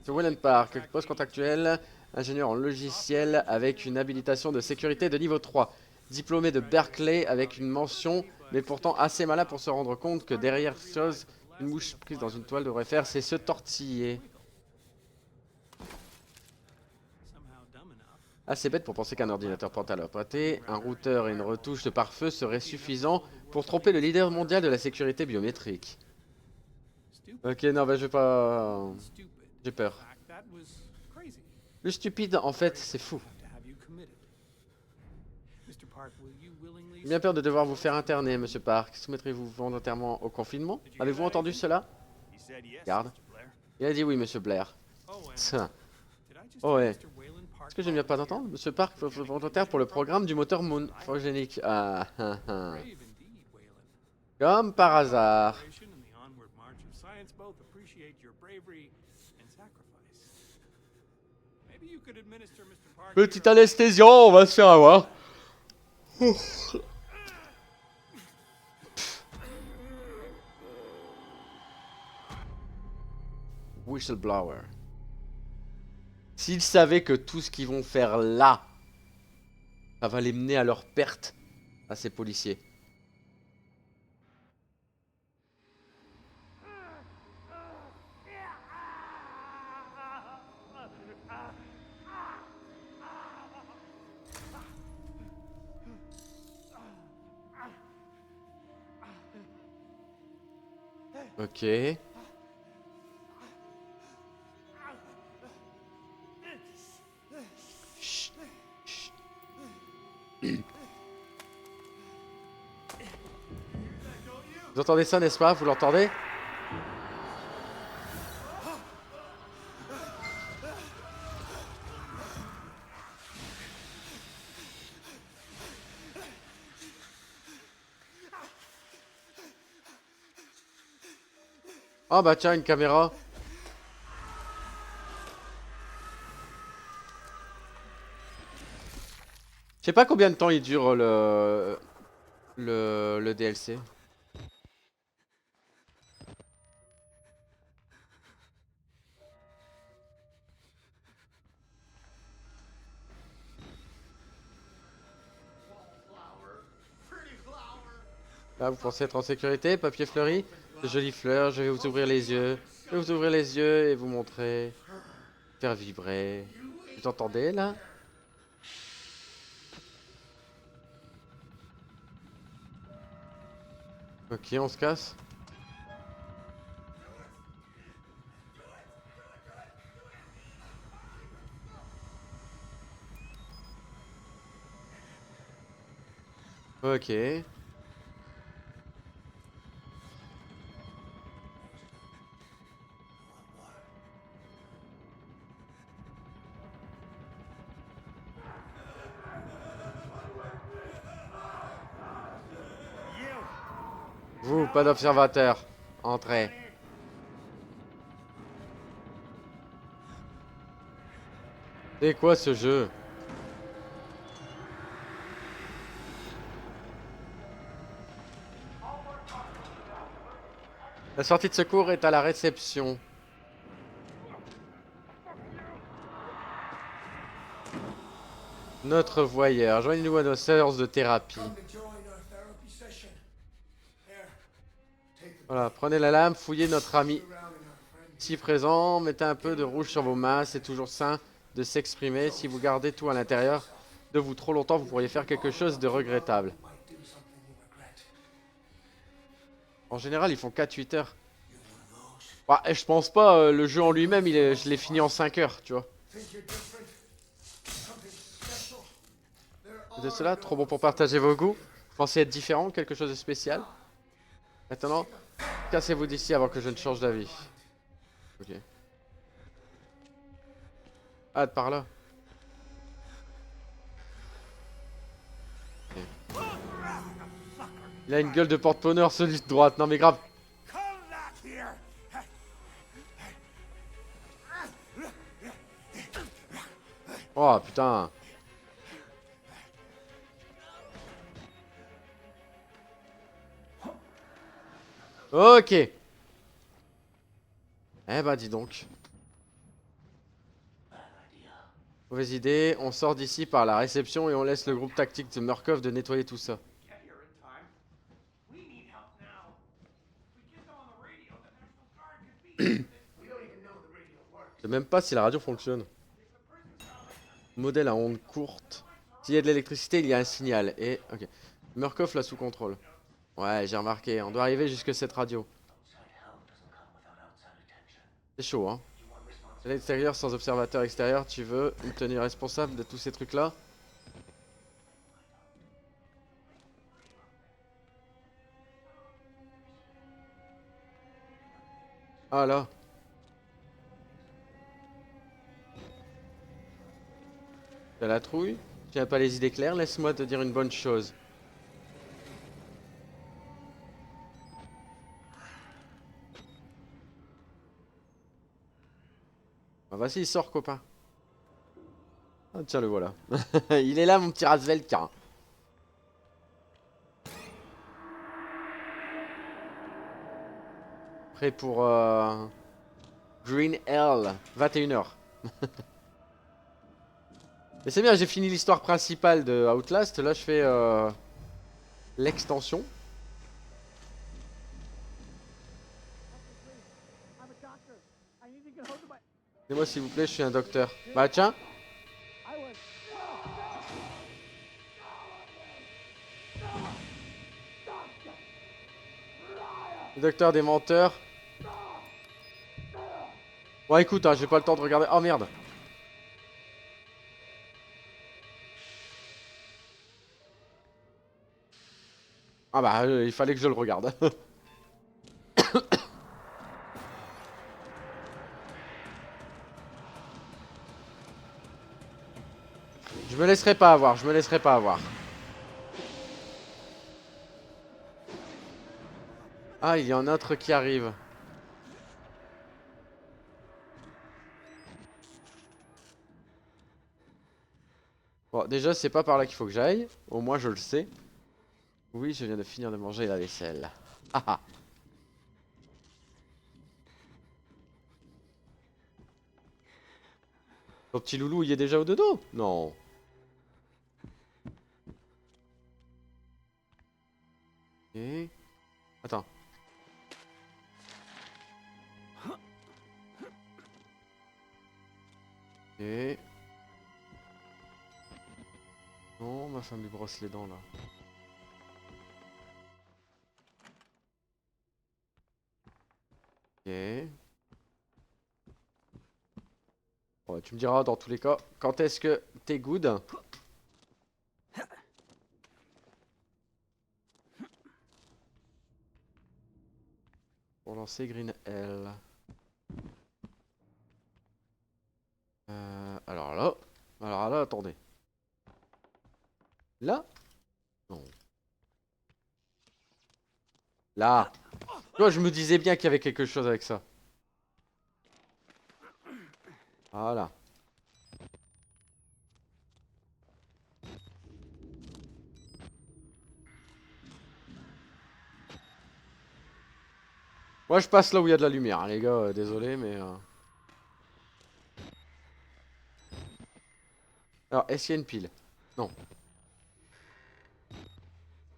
C'est Wayland Park, poste contractuel, ingénieur en logiciel avec une habilitation de sécurité de niveau 3. Diplômé de Berkeley avec une mention, mais pourtant assez malin pour se rendre compte que derrière chose, une mouche prise dans une toile devrait faire, c'est se tortiller. Assez bête pour penser qu'un ordinateur portable prêté, un routeur et une retouche de pare-feu seraient suffisants pour tromper le leader mondial de la sécurité biométrique. Ok, non, bah je vais pas... J'ai peur. Le stupide, en fait, c'est fou. J'ai bien peur de devoir vous faire interner, monsieur Park. Soumettrez-vous volontairement au confinement? Avez-vous entendu cela? Garde. Il a dit oui, monsieur Blair. Tiens. Oh ouais. Est-ce que je ne viens pas d'entendre? Monsieur Park, volontaire pour le programme du moteur morphogénique. Ah, ah, ah. Comme par hasard. Petite anesthésion, on va se faire avoir. Whistleblower. S'ils savaient que tout ce qu'ils vont faire là, ça va les mener à leur perte, à ces policiers. Ok. Chut, chut. Vous entendez ça, n'est-ce pas? Vous l'entendez? Oh bah tiens, une caméra. Je sais pas combien de temps il dure le DLC. Là, vous pensez être en sécurité, papier fleuri, de jolies fleurs, je vais vous ouvrir les yeux. Je vais vous ouvrir les yeux et vous montrer. Faire vibrer. Vous entendez là? Ok, on se casse. Ok. Vous, pas d'observateur. Entrez. C'est quoi ce jeu? La sortie de secours est à la réception. Notre voyeur, joignez-nous à nos séances de thérapie. Come to join our therapy session. Here, take the Voilà, prenez la lame, fouillez notre ami surrounding our friend. ici présent, mettez un peu de rouge sur vos mains, c'est toujours sain de s'exprimer. Si vous gardez tout à l'intérieur de vous trop longtemps, vous pourriez faire quelque chose de regrettable. You might do something you regret. En général, ils font 4-8 heures. Bah, je pense pas, le jeu en lui-même, je l'ai fini en 5 heures, tu vois. Think you're different? Something special? There De cela, trop bon pour partager vos goûts. Vous pensez être différent, quelque chose de spécial. Maintenant, cassez-vous d'ici avant que je ne change d'avis. Ok. Ah, de par là. Ok. Il a une gueule de porte-bonheur, celui de droite. Non mais grave. come back here. Oh putain. Ok. Eh bah dis donc. Mauvaise idée. On sort d'ici par la réception et on laisse le groupe tactique de Murkoff de nettoyer tout ça. Get here in time. We need help now. We get them on the radio, the National Guard could be. We don't even know the radio works. Je sais même pas si la radio fonctionne. Modèle à ondes courtes. S'il y a de l'électricité, il y a un signal. Et ok. Murkoff l'a sous contrôle. Ouais, j'ai remarqué. On doit arriver jusque cette radio. C'est chaud, hein. À l'extérieur, sans observateur extérieur, tu veux me tenir responsable de tous ces trucs-là? Ah là. T'as la trouille? Tu n'as pas les idées claires? Laisse-moi te dire une bonne chose. Ah, vas-y, sors, copain. Ah, tiens, le voilà. Il est là, mon petit Razvelka. Prêt pour Green Hell, 21h. Mais c'est bien, j'ai fini l'histoire principale de Outlast. Là, je fais l'extension. Aidez-moi s'il vous plaît, je suis un docteur. Bah tiens. Le docteur des menteurs. Bon écoute, hein, j'ai pas le temps de regarder. Oh merde. Ah bah il fallait que je le regarde. Je me laisserai pas avoir, je me laisserai pas avoir. Ah, il y en a un autre qui arrive. Bon, déjà, c'est pas par là qu'il faut que j'aille. Au moins, je le sais. Oui, je viens de finir de manger la vaisselle. Ah ah. Ton petit loulou, il est déjà au dodo? Non. Ok. Attends. Ok. Non, ma femme lui brosse les dents là. Ok. Bon, bah, tu me diras dans tous les cas, quand est-ce que t'es good? Pour lancer Green L. Alors là. Alors là, attendez. Là? Non. Là. Tu vois, je me disais bien qu'il y avait quelque chose avec ça. Voilà. Moi, je passe là où il y a de la lumière, hein, les gars. Désolé, mais... Alors, est-ce qu'il y a une pile? Non.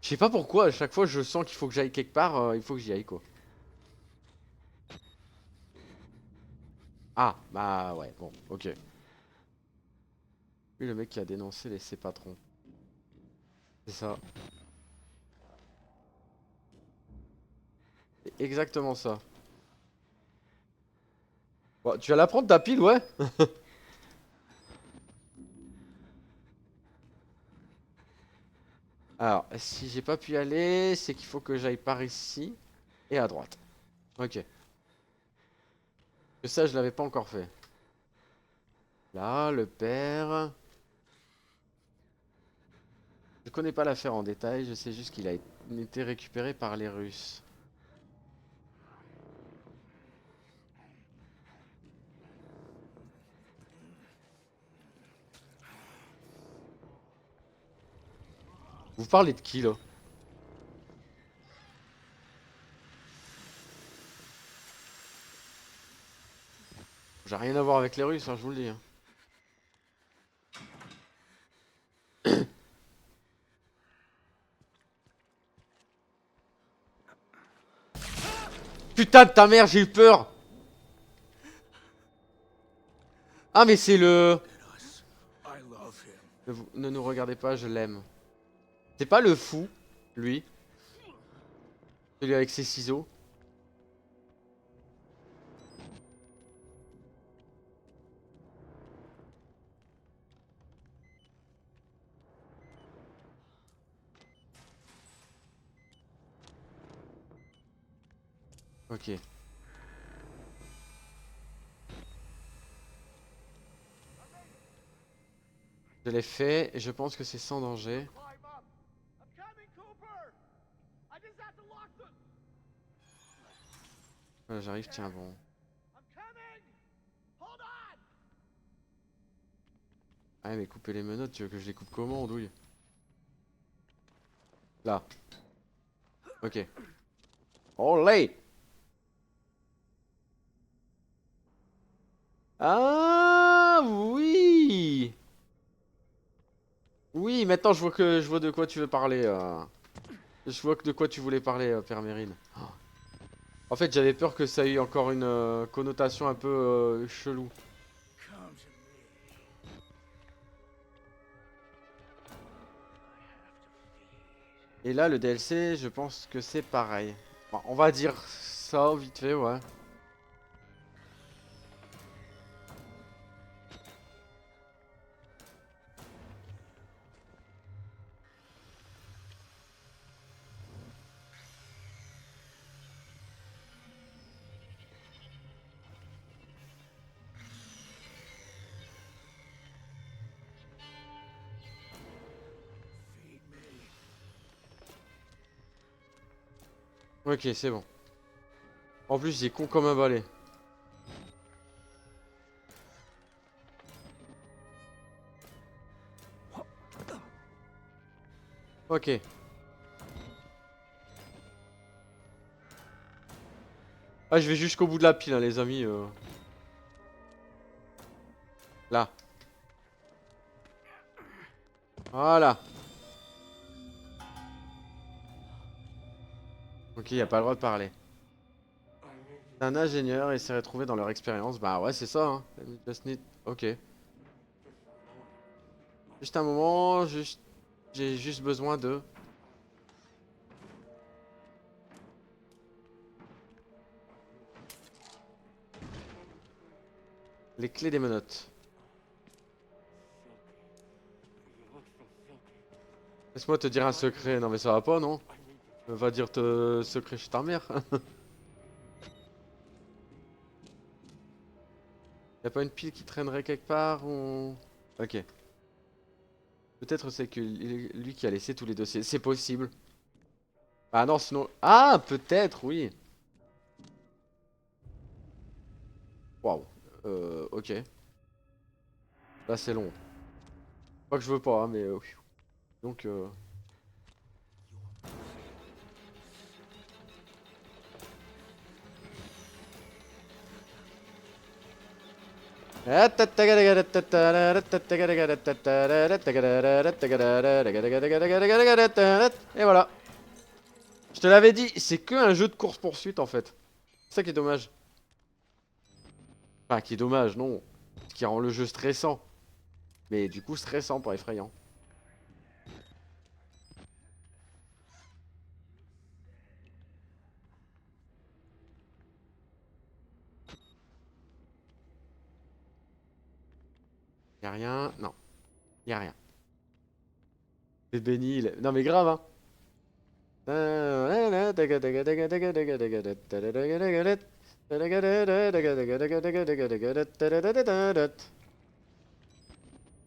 Je sais pas pourquoi, à chaque fois, je sens qu'il faut que j'aille quelque part, il faut que j'y aille, quoi. Ah, bah ouais, bon, ok. Lui, le mec qui a dénoncé ses patrons. C'est ça. C'est exactement ça. Bon, tu vas la prendre ta pile, ouais? Alors, si j'ai pas pu y aller, c'est qu'il faut que j'aille par ici et à droite. Ok. Que ça, je l'avais pas encore fait. Là, le père. Je connais pas l'affaire en détail, je sais juste qu'il a été récupéré par les Russes. Vous parlez de qui, là? J'ai rien à voir avec les Russes, hein, je vous le dis, hein. Putain de ta mère, j'ai eu peur! Ah, mais c'est le... Ne nous regardez pas, je l'aime. C'est pas le fou, lui. Celui avec ses ciseaux. Ok. Je l'ai fait et je pense que c'est sans danger. Climb up. I'm coming, Cooper. I just have to lock the. Voilà, j'arrive, tiens, bon. I'm coming. Hold on. Ah, mais couper les menottes, tu veux que je les coupe comment, douille? Là. Ok. Olé! Ah oui! Oui, maintenant je vois de quoi tu veux parler. Je vois que de quoi tu voulais parler, Père Mérine. Oh. En fait, j'avais peur que ça ait eu encore une connotation un peu chelou. Et là, le DLC, je pense que c'est pareil. Bon, on va dire ça vite fait, ouais. Ok, c'est bon. En plus, il est con comme un balai. Ok. Ah, je vais jusqu'au bout de la pile, hein, les amis. Là. Voilà. Ok, y a pas le droit de parler. C'est un ingénieur et s'est retrouvé dans leur expérience. Bah ouais, c'est ça, hein. Just need... Ok. Juste un moment, juste... J'ai juste besoin de... Les clés des menottes. Laisse-moi te dire un secret. Non mais ça va pas, non? Va dire te secret chez ta mère. Y a pas une pile qui traînerait quelque part ou... Ok. Peut-être c'est que lui qui a laissé tous les dossiers. C'est possible. Ah non, sinon... Ah, peut-être, oui. Waouh. Ok. Là, c'est long. Pas que je veux pas, hein, mais... Donc, Et voilà. Je te l'avais dit, c'est que un jeu de course-poursuite en fait. C'est ça qui est dommage. Enfin, qui est dommage, non. Ce qui rend le jeu stressant. Mais du coup, stressant, pas effrayant. Y'a rien. Non. Y'a rien. C'est béni. Non, mais grave, hein.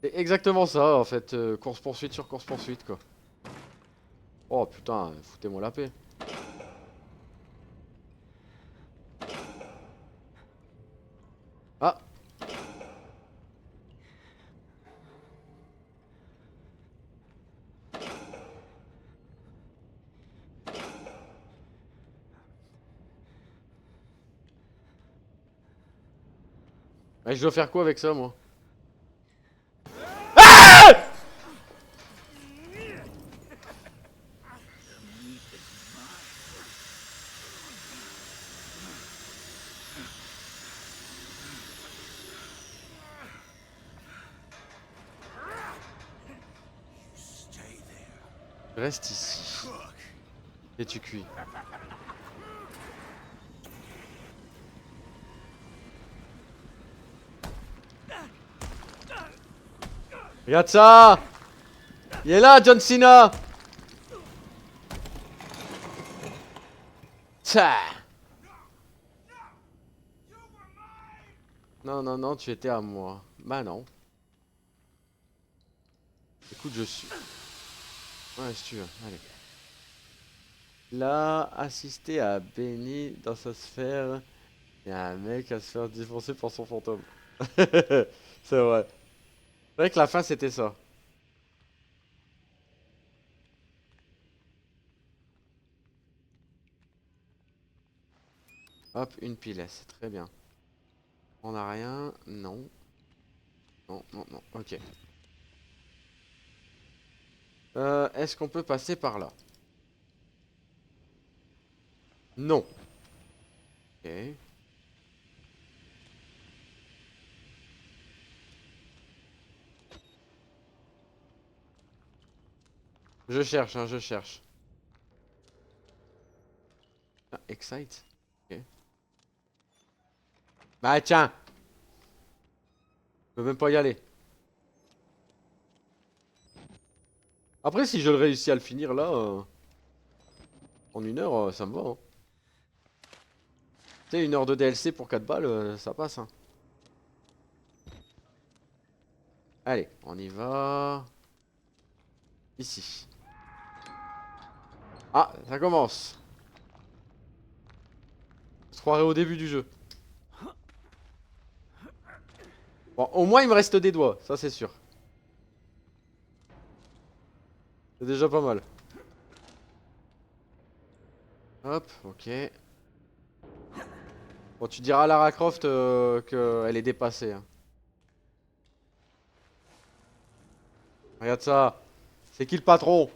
C'est exactement ça, en fait. Course-poursuite sur course-poursuite, quoi. Oh putain, foutez-moi la paix. Ah! Et je dois faire quoi avec ça, moi? Reste ici. Et tu cuis. Regarde ça! Il est là, John Cena! Tcha! Non, non, non, tu étais à moi. Bah non. Écoute, je suis... Ouais, si tu veux, allez. Là, assister à Benny dans sa sphère. Il y a un mec à se faire défoncer par son fantôme. C'est vrai. C'est vrai que la fin, c'était ça. Hop, une pile, c'est très bien. On a rien? Non. Non, non, non, ok. Est-ce qu'on peut passer par là? Non. Ok. Je cherche, hein, je cherche. Ah, Excite? Ok. Bah tiens! Je peux même pas y aller. Après, si je le réussis à le finir là, en une heure, ça me va. Hein. Tu sais, une heure de DLC pour 4 balles, ça passe. Hein. Allez, on y va. Ici. Ah, ça commence. croirais au début du jeu. Bon, au moins il me reste des doigts, ça c'est sûr. C'est déjà pas mal. Hop, ok. Bon, tu diras à Lara Croft qu'elle est dépassée. Hein. Regarde ça. C'est qui le patron?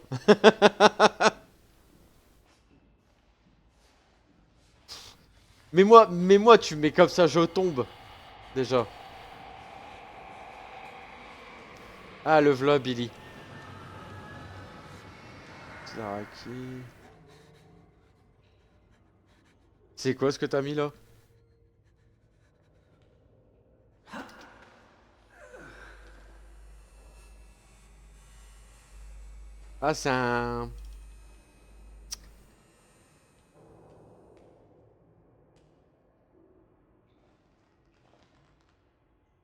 mais moi, tu mets comme ça, je tombe. Déjà. Ah, le v'là, Billy. Zaraki. C'est quoi ce que t'as mis là? Ah, c'est un...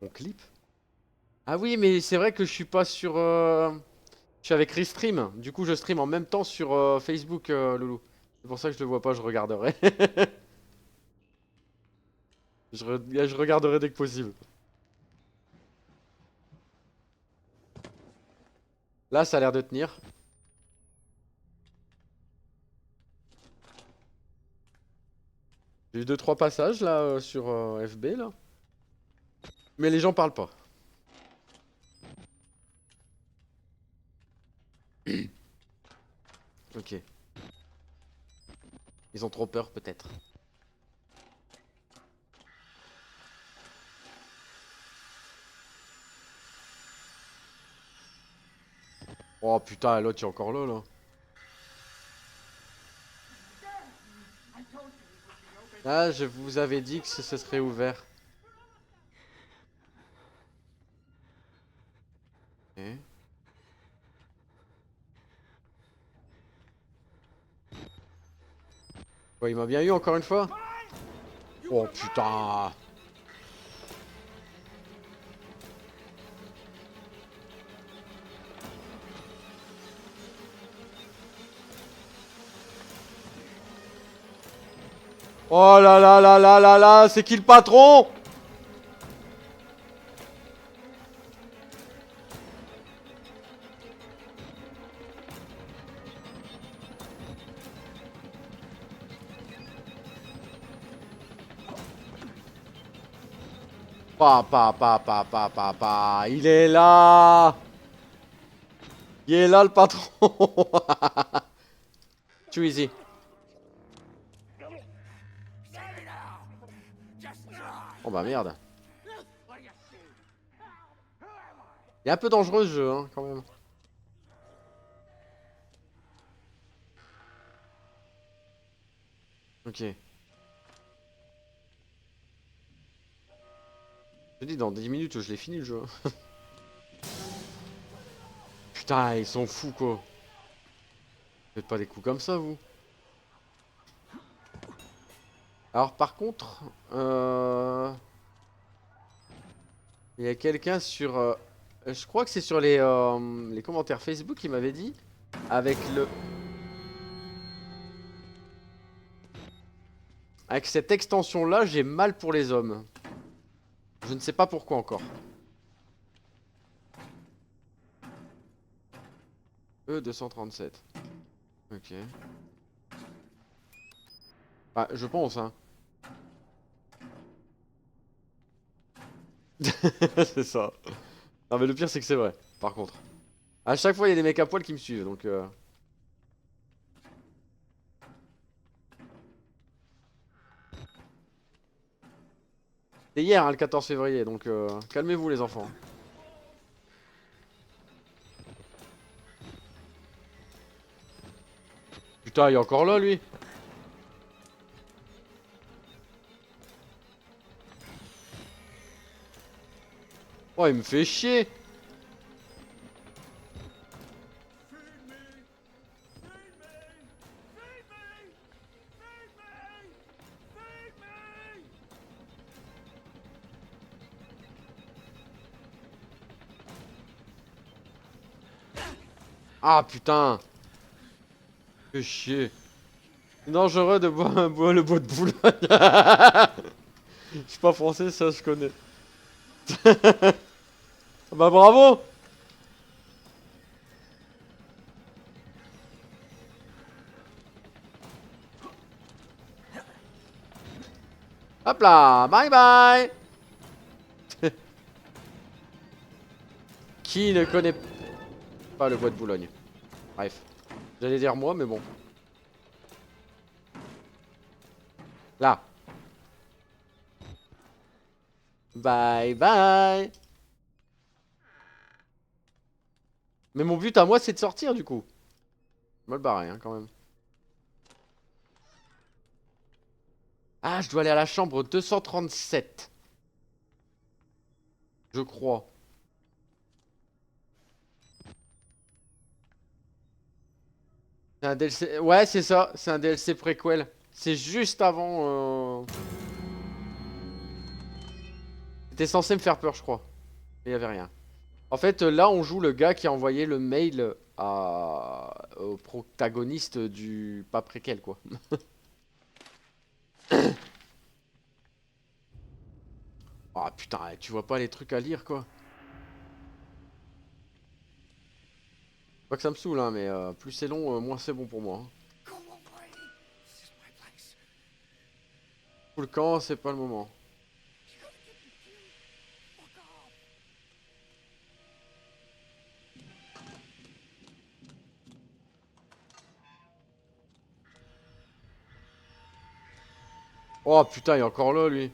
Mon clip? Ah oui, mais c'est vrai que je suis pas sur... Je suis avec Restream. Du coup, je stream en même temps sur Facebook, Loulou. C'est pour ça que je le vois pas, je regarderai. Je regarderai dès que possible. Là, ça a l'air de tenir. J'ai eu 2-3 passages là sur FB là. Mais les gens parlent pas. Ok. Ils ont trop peur peut-être. Oh putain, l'autre il est encore là là. Ah, je vous avais dit que ce serait ouvert. Ok. Ouais, il m'a bien eu encore une fois. Oh putain. Oh là là là là là là, c'est qui le patron? Pa. Il est là. Il est là le patron. Too easy. Oh bah merde. Il est un peu dangereux ce jeu hein, quand même. Ok. Je te dis dans 10 minutes je l'ai fini le jeu. Putain ils sont fous quoi. Faites pas des coups comme ça vous. Alors par contre, il y a quelqu'un sur... je crois que c'est sur les commentaires Facebook qui m'avait dit. Avec le... Avec cette extension là, j'ai mal pour les hommes. Je ne sais pas pourquoi encore. E237. Ok. Bah, je pense, hein. C'est ça. Non, mais le pire, c'est que c'est vrai, par contre. À chaque fois, il y a des mecs à poil qui me suivent, donc... C'est hier, hein, le 14 février, donc calmez-vous, les enfants. Putain, il est encore là, lui. Oh, il me fait chier. Ah, putain. Fait chier. C'est dangereux de boire le bois de Boulogne. Je suis pas français, ça je connais. Bah bravo. Hop là, bye bye. Qui ne connaît pas le bois de Boulogne? Bref, j'allais dire moi, mais bon. Là. Bye bye. Mais mon but à moi, c'est de sortir du coup. Mal barré, hein, quand même. Ah, je dois aller à la chambre 237. Je crois. C'est un DLC... Ouais, c'est ça. C'est un DLC préquel. C'est juste avant... C'était censé me faire peur, je crois. Mais il y avait rien. En fait, là, on joue le gars qui a envoyé le mail au protagoniste du... Pas préquel, quoi. Ah putain, tu vois pas les trucs à lire, quoi. Pas que ça me saoule, hein, mais plus c'est long, moins c'est bon pour moi. Hein. Go away. This is my place. Tout le camp, c'est pas le moment. You're gonna get me killed. Fuck off. Oh putain, il est encore là, lui.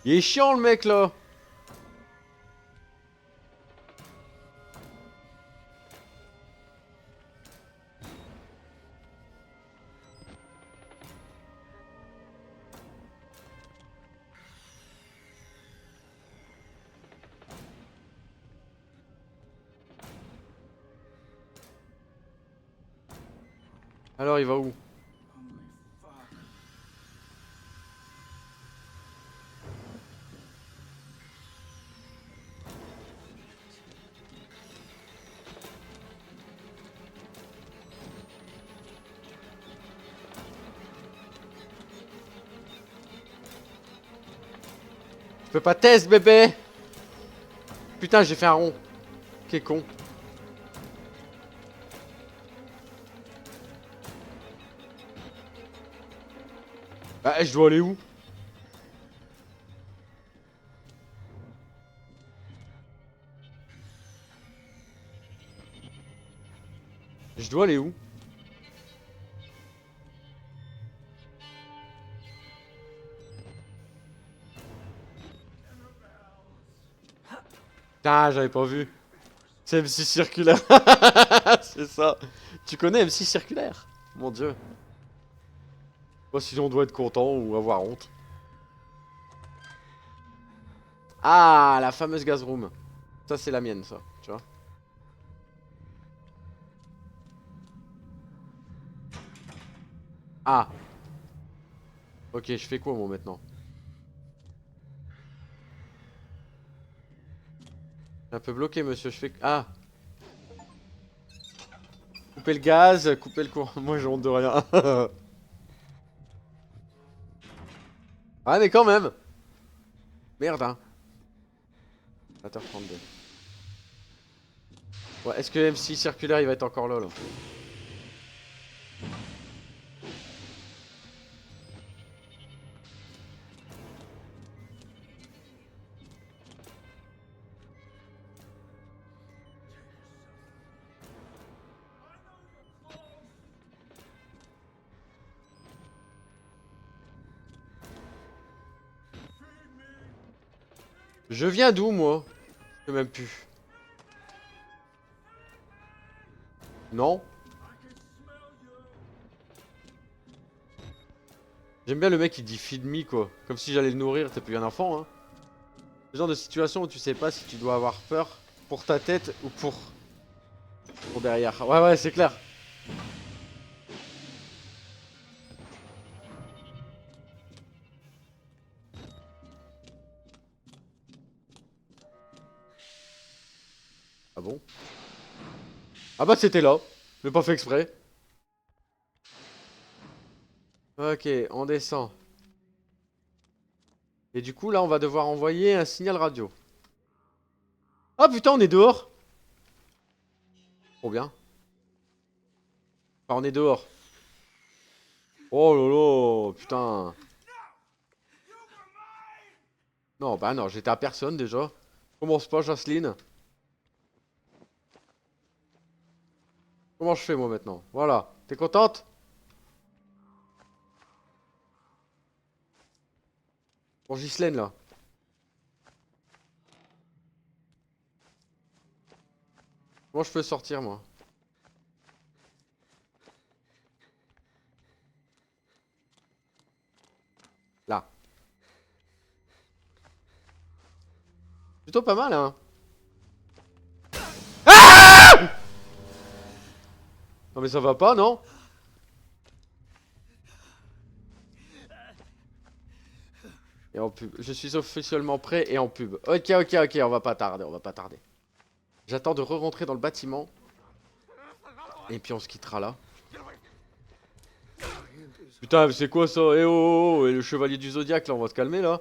Il est chiant, le mec, là. Alors, il va où? Je peux pas test, bébé. Putain, j'ai fait un rond. Qu'est con. Bah, je dois aller où? Je dois aller où? Ah, j'avais pas vu. C'est MC circulaire. C'est ça. Tu connais MC circulaire? Mon dieu. Bon, sinon on doit être content ou avoir honte. Ah, la fameuse gaz room. Ça, c'est la mienne, ça. Tu vois? Ah. Ok, je fais quoi, moi, maintenant? Je suis un peu bloqué, monsieur. Je fais... Ah. Couper le gaz, couper le courant. Moi, j'ai honte de rien. Ah, mais quand même. Merde, hein. 20h32. Ouais, est-ce que MC circulaire, il va être encore là, là? Je viens d'où, moi? Je sais même plus. Non? J'aime bien le mec qui dit feed me, quoi. Comme si j'allais le nourrir, t'es plus un enfant, hein. Le genre de situation où tu sais pas si tu dois avoir peur pour ta tête ou pour derrière. Ouais, ouais, c'est clair. bon. Ah bah c'était là. J'ai pas fait exprès. Ok, on descend. Et du coup là on va devoir envoyer un signal radio. Ah putain on est dehors. Trop bien. Enfin on est dehors. Oh lolo, putain. Non bah non, j'étais à personne déjà. Commence pas Jocelyne. Comment je fais moi maintenant? Voilà. T'es contente? Bon Ghislaine là. Comment je peux sortir moi? Là. Plutôt pas mal hein. Non mais ça va pas non? Et en pub. Je suis officiellement prêt et en pub. Ok, ok, ok, on va pas tarder, on va pas tarder. J'attends de re-rentrer dans le bâtiment. Et puis on se quittera là. Putain, mais c'est quoi ça? Eh oh, oh, oh, et le chevalier du zodiaque là, on va se calmer là.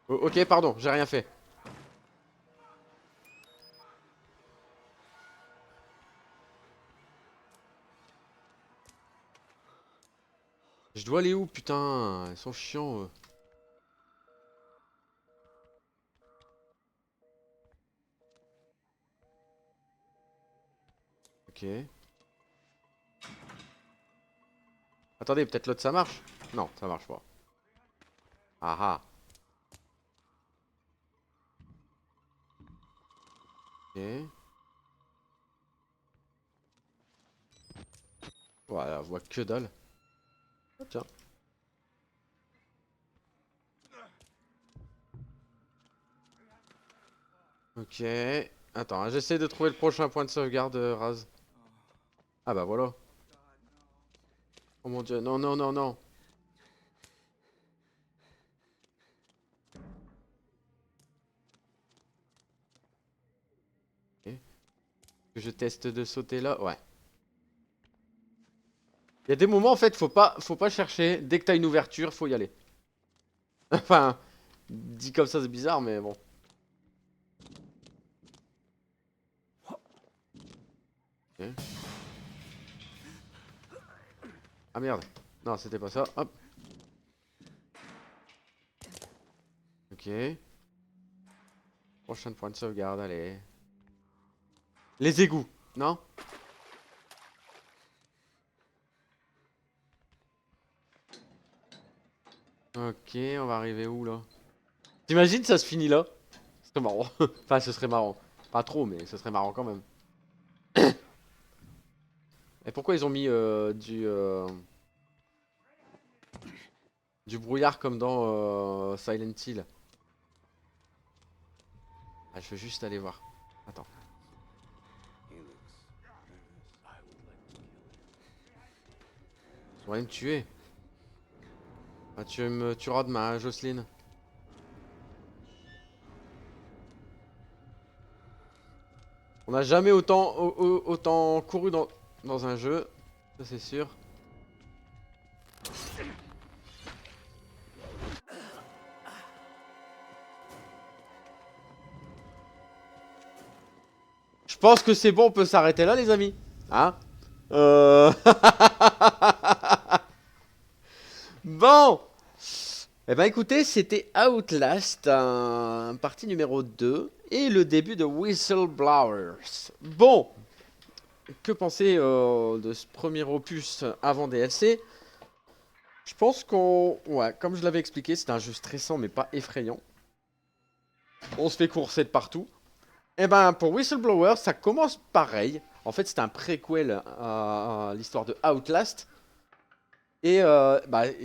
Oh, ok, pardon, j'ai rien fait. Je dois aller où, putain? Ils sont chiants. Ok. Attendez, peut-être l'autre ça marche? Non, ça marche pas. Ah ah. Ok. Voilà, on voit que dalle. Oh, tiens. Ok. Attends, hein, j'essaie de trouver le prochain point de sauvegarde, Raz. Ah bah voilà. Oh mon dieu, non, non, non, non. Ok. Que je teste de sauter là, ouais. Il y a des moments en fait, faut pas chercher. Dès que t'as une ouverture, faut y aller. Enfin, dit comme ça c'est bizarre, mais bon. Ok. Ah merde. Non, c'était pas ça. Hop. Ok. Prochain point de sauvegarde, allez. Les égouts, non? Ok, on va arriver où là? T'imagines ça se finit là? Ce serait marrant. Enfin, ce serait marrant. Pas trop, mais ce serait marrant quand même. Et pourquoi ils ont mis du brouillard comme dans Silent Hill? Ah, je veux juste aller voir. Attends. Ils vont aller me tuer. Ah, tu me tueras demain, hein, Jocelyne. On n'a jamais autant couru dans un jeu. Ça, c'est sûr. Je pense que c'est bon, on peut s'arrêter là, les amis. Hein? Bon. Eh ben écoutez, c'était Outlast, partie numéro 2 et le début de Whistleblowers. Bon, que penser de ce premier opus avant DLC? Je pense qu'on... Ouais, comme je l'avais expliqué, c'est un jeu stressant mais pas effrayant. On se fait courser de partout. Et ben pour Whistleblowers, ça commence pareil. En fait, c'est un préquel à l'histoire de Outlast. Et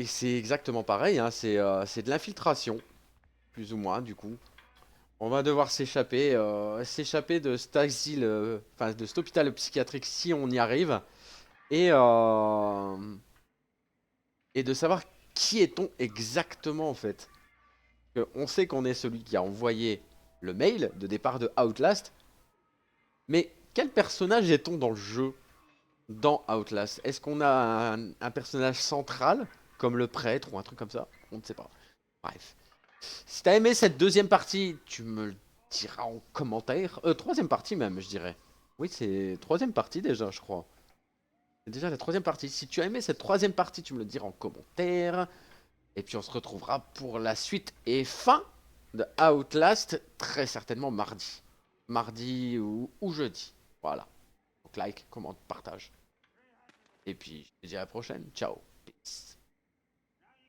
c'est exactement pareil, hein, c'est de l'infiltration, plus ou moins, du coup. On va devoir s'échapper de cet asile, enfin de cet hôpital psychiatrique si on y arrive. Et, et de savoir qui est-on exactement en fait. On sait qu'on est celui qui a envoyé le mail de départ de Outlast. Mais quel personnage est-on dans le jeu? Dans Outlast, est-ce qu'on a un personnage central, comme le prêtre ou un truc comme ça? On ne sait pas. Bref. Si t'as aimé cette deuxième partie, tu me le diras en commentaire. Troisième partie même, je dirais. Oui, c'est troisième partie déjà, je crois. C'est déjà la troisième partie. Si tu as aimé cette troisième partie, tu me le diras en commentaire. Et puis on se retrouvera pour la suite et fin de Outlast, très certainement mardi. Mardi ou jeudi. Voilà. Donc like, commente, partage. Et puis je te dis à la prochaine. Ciao. Peace.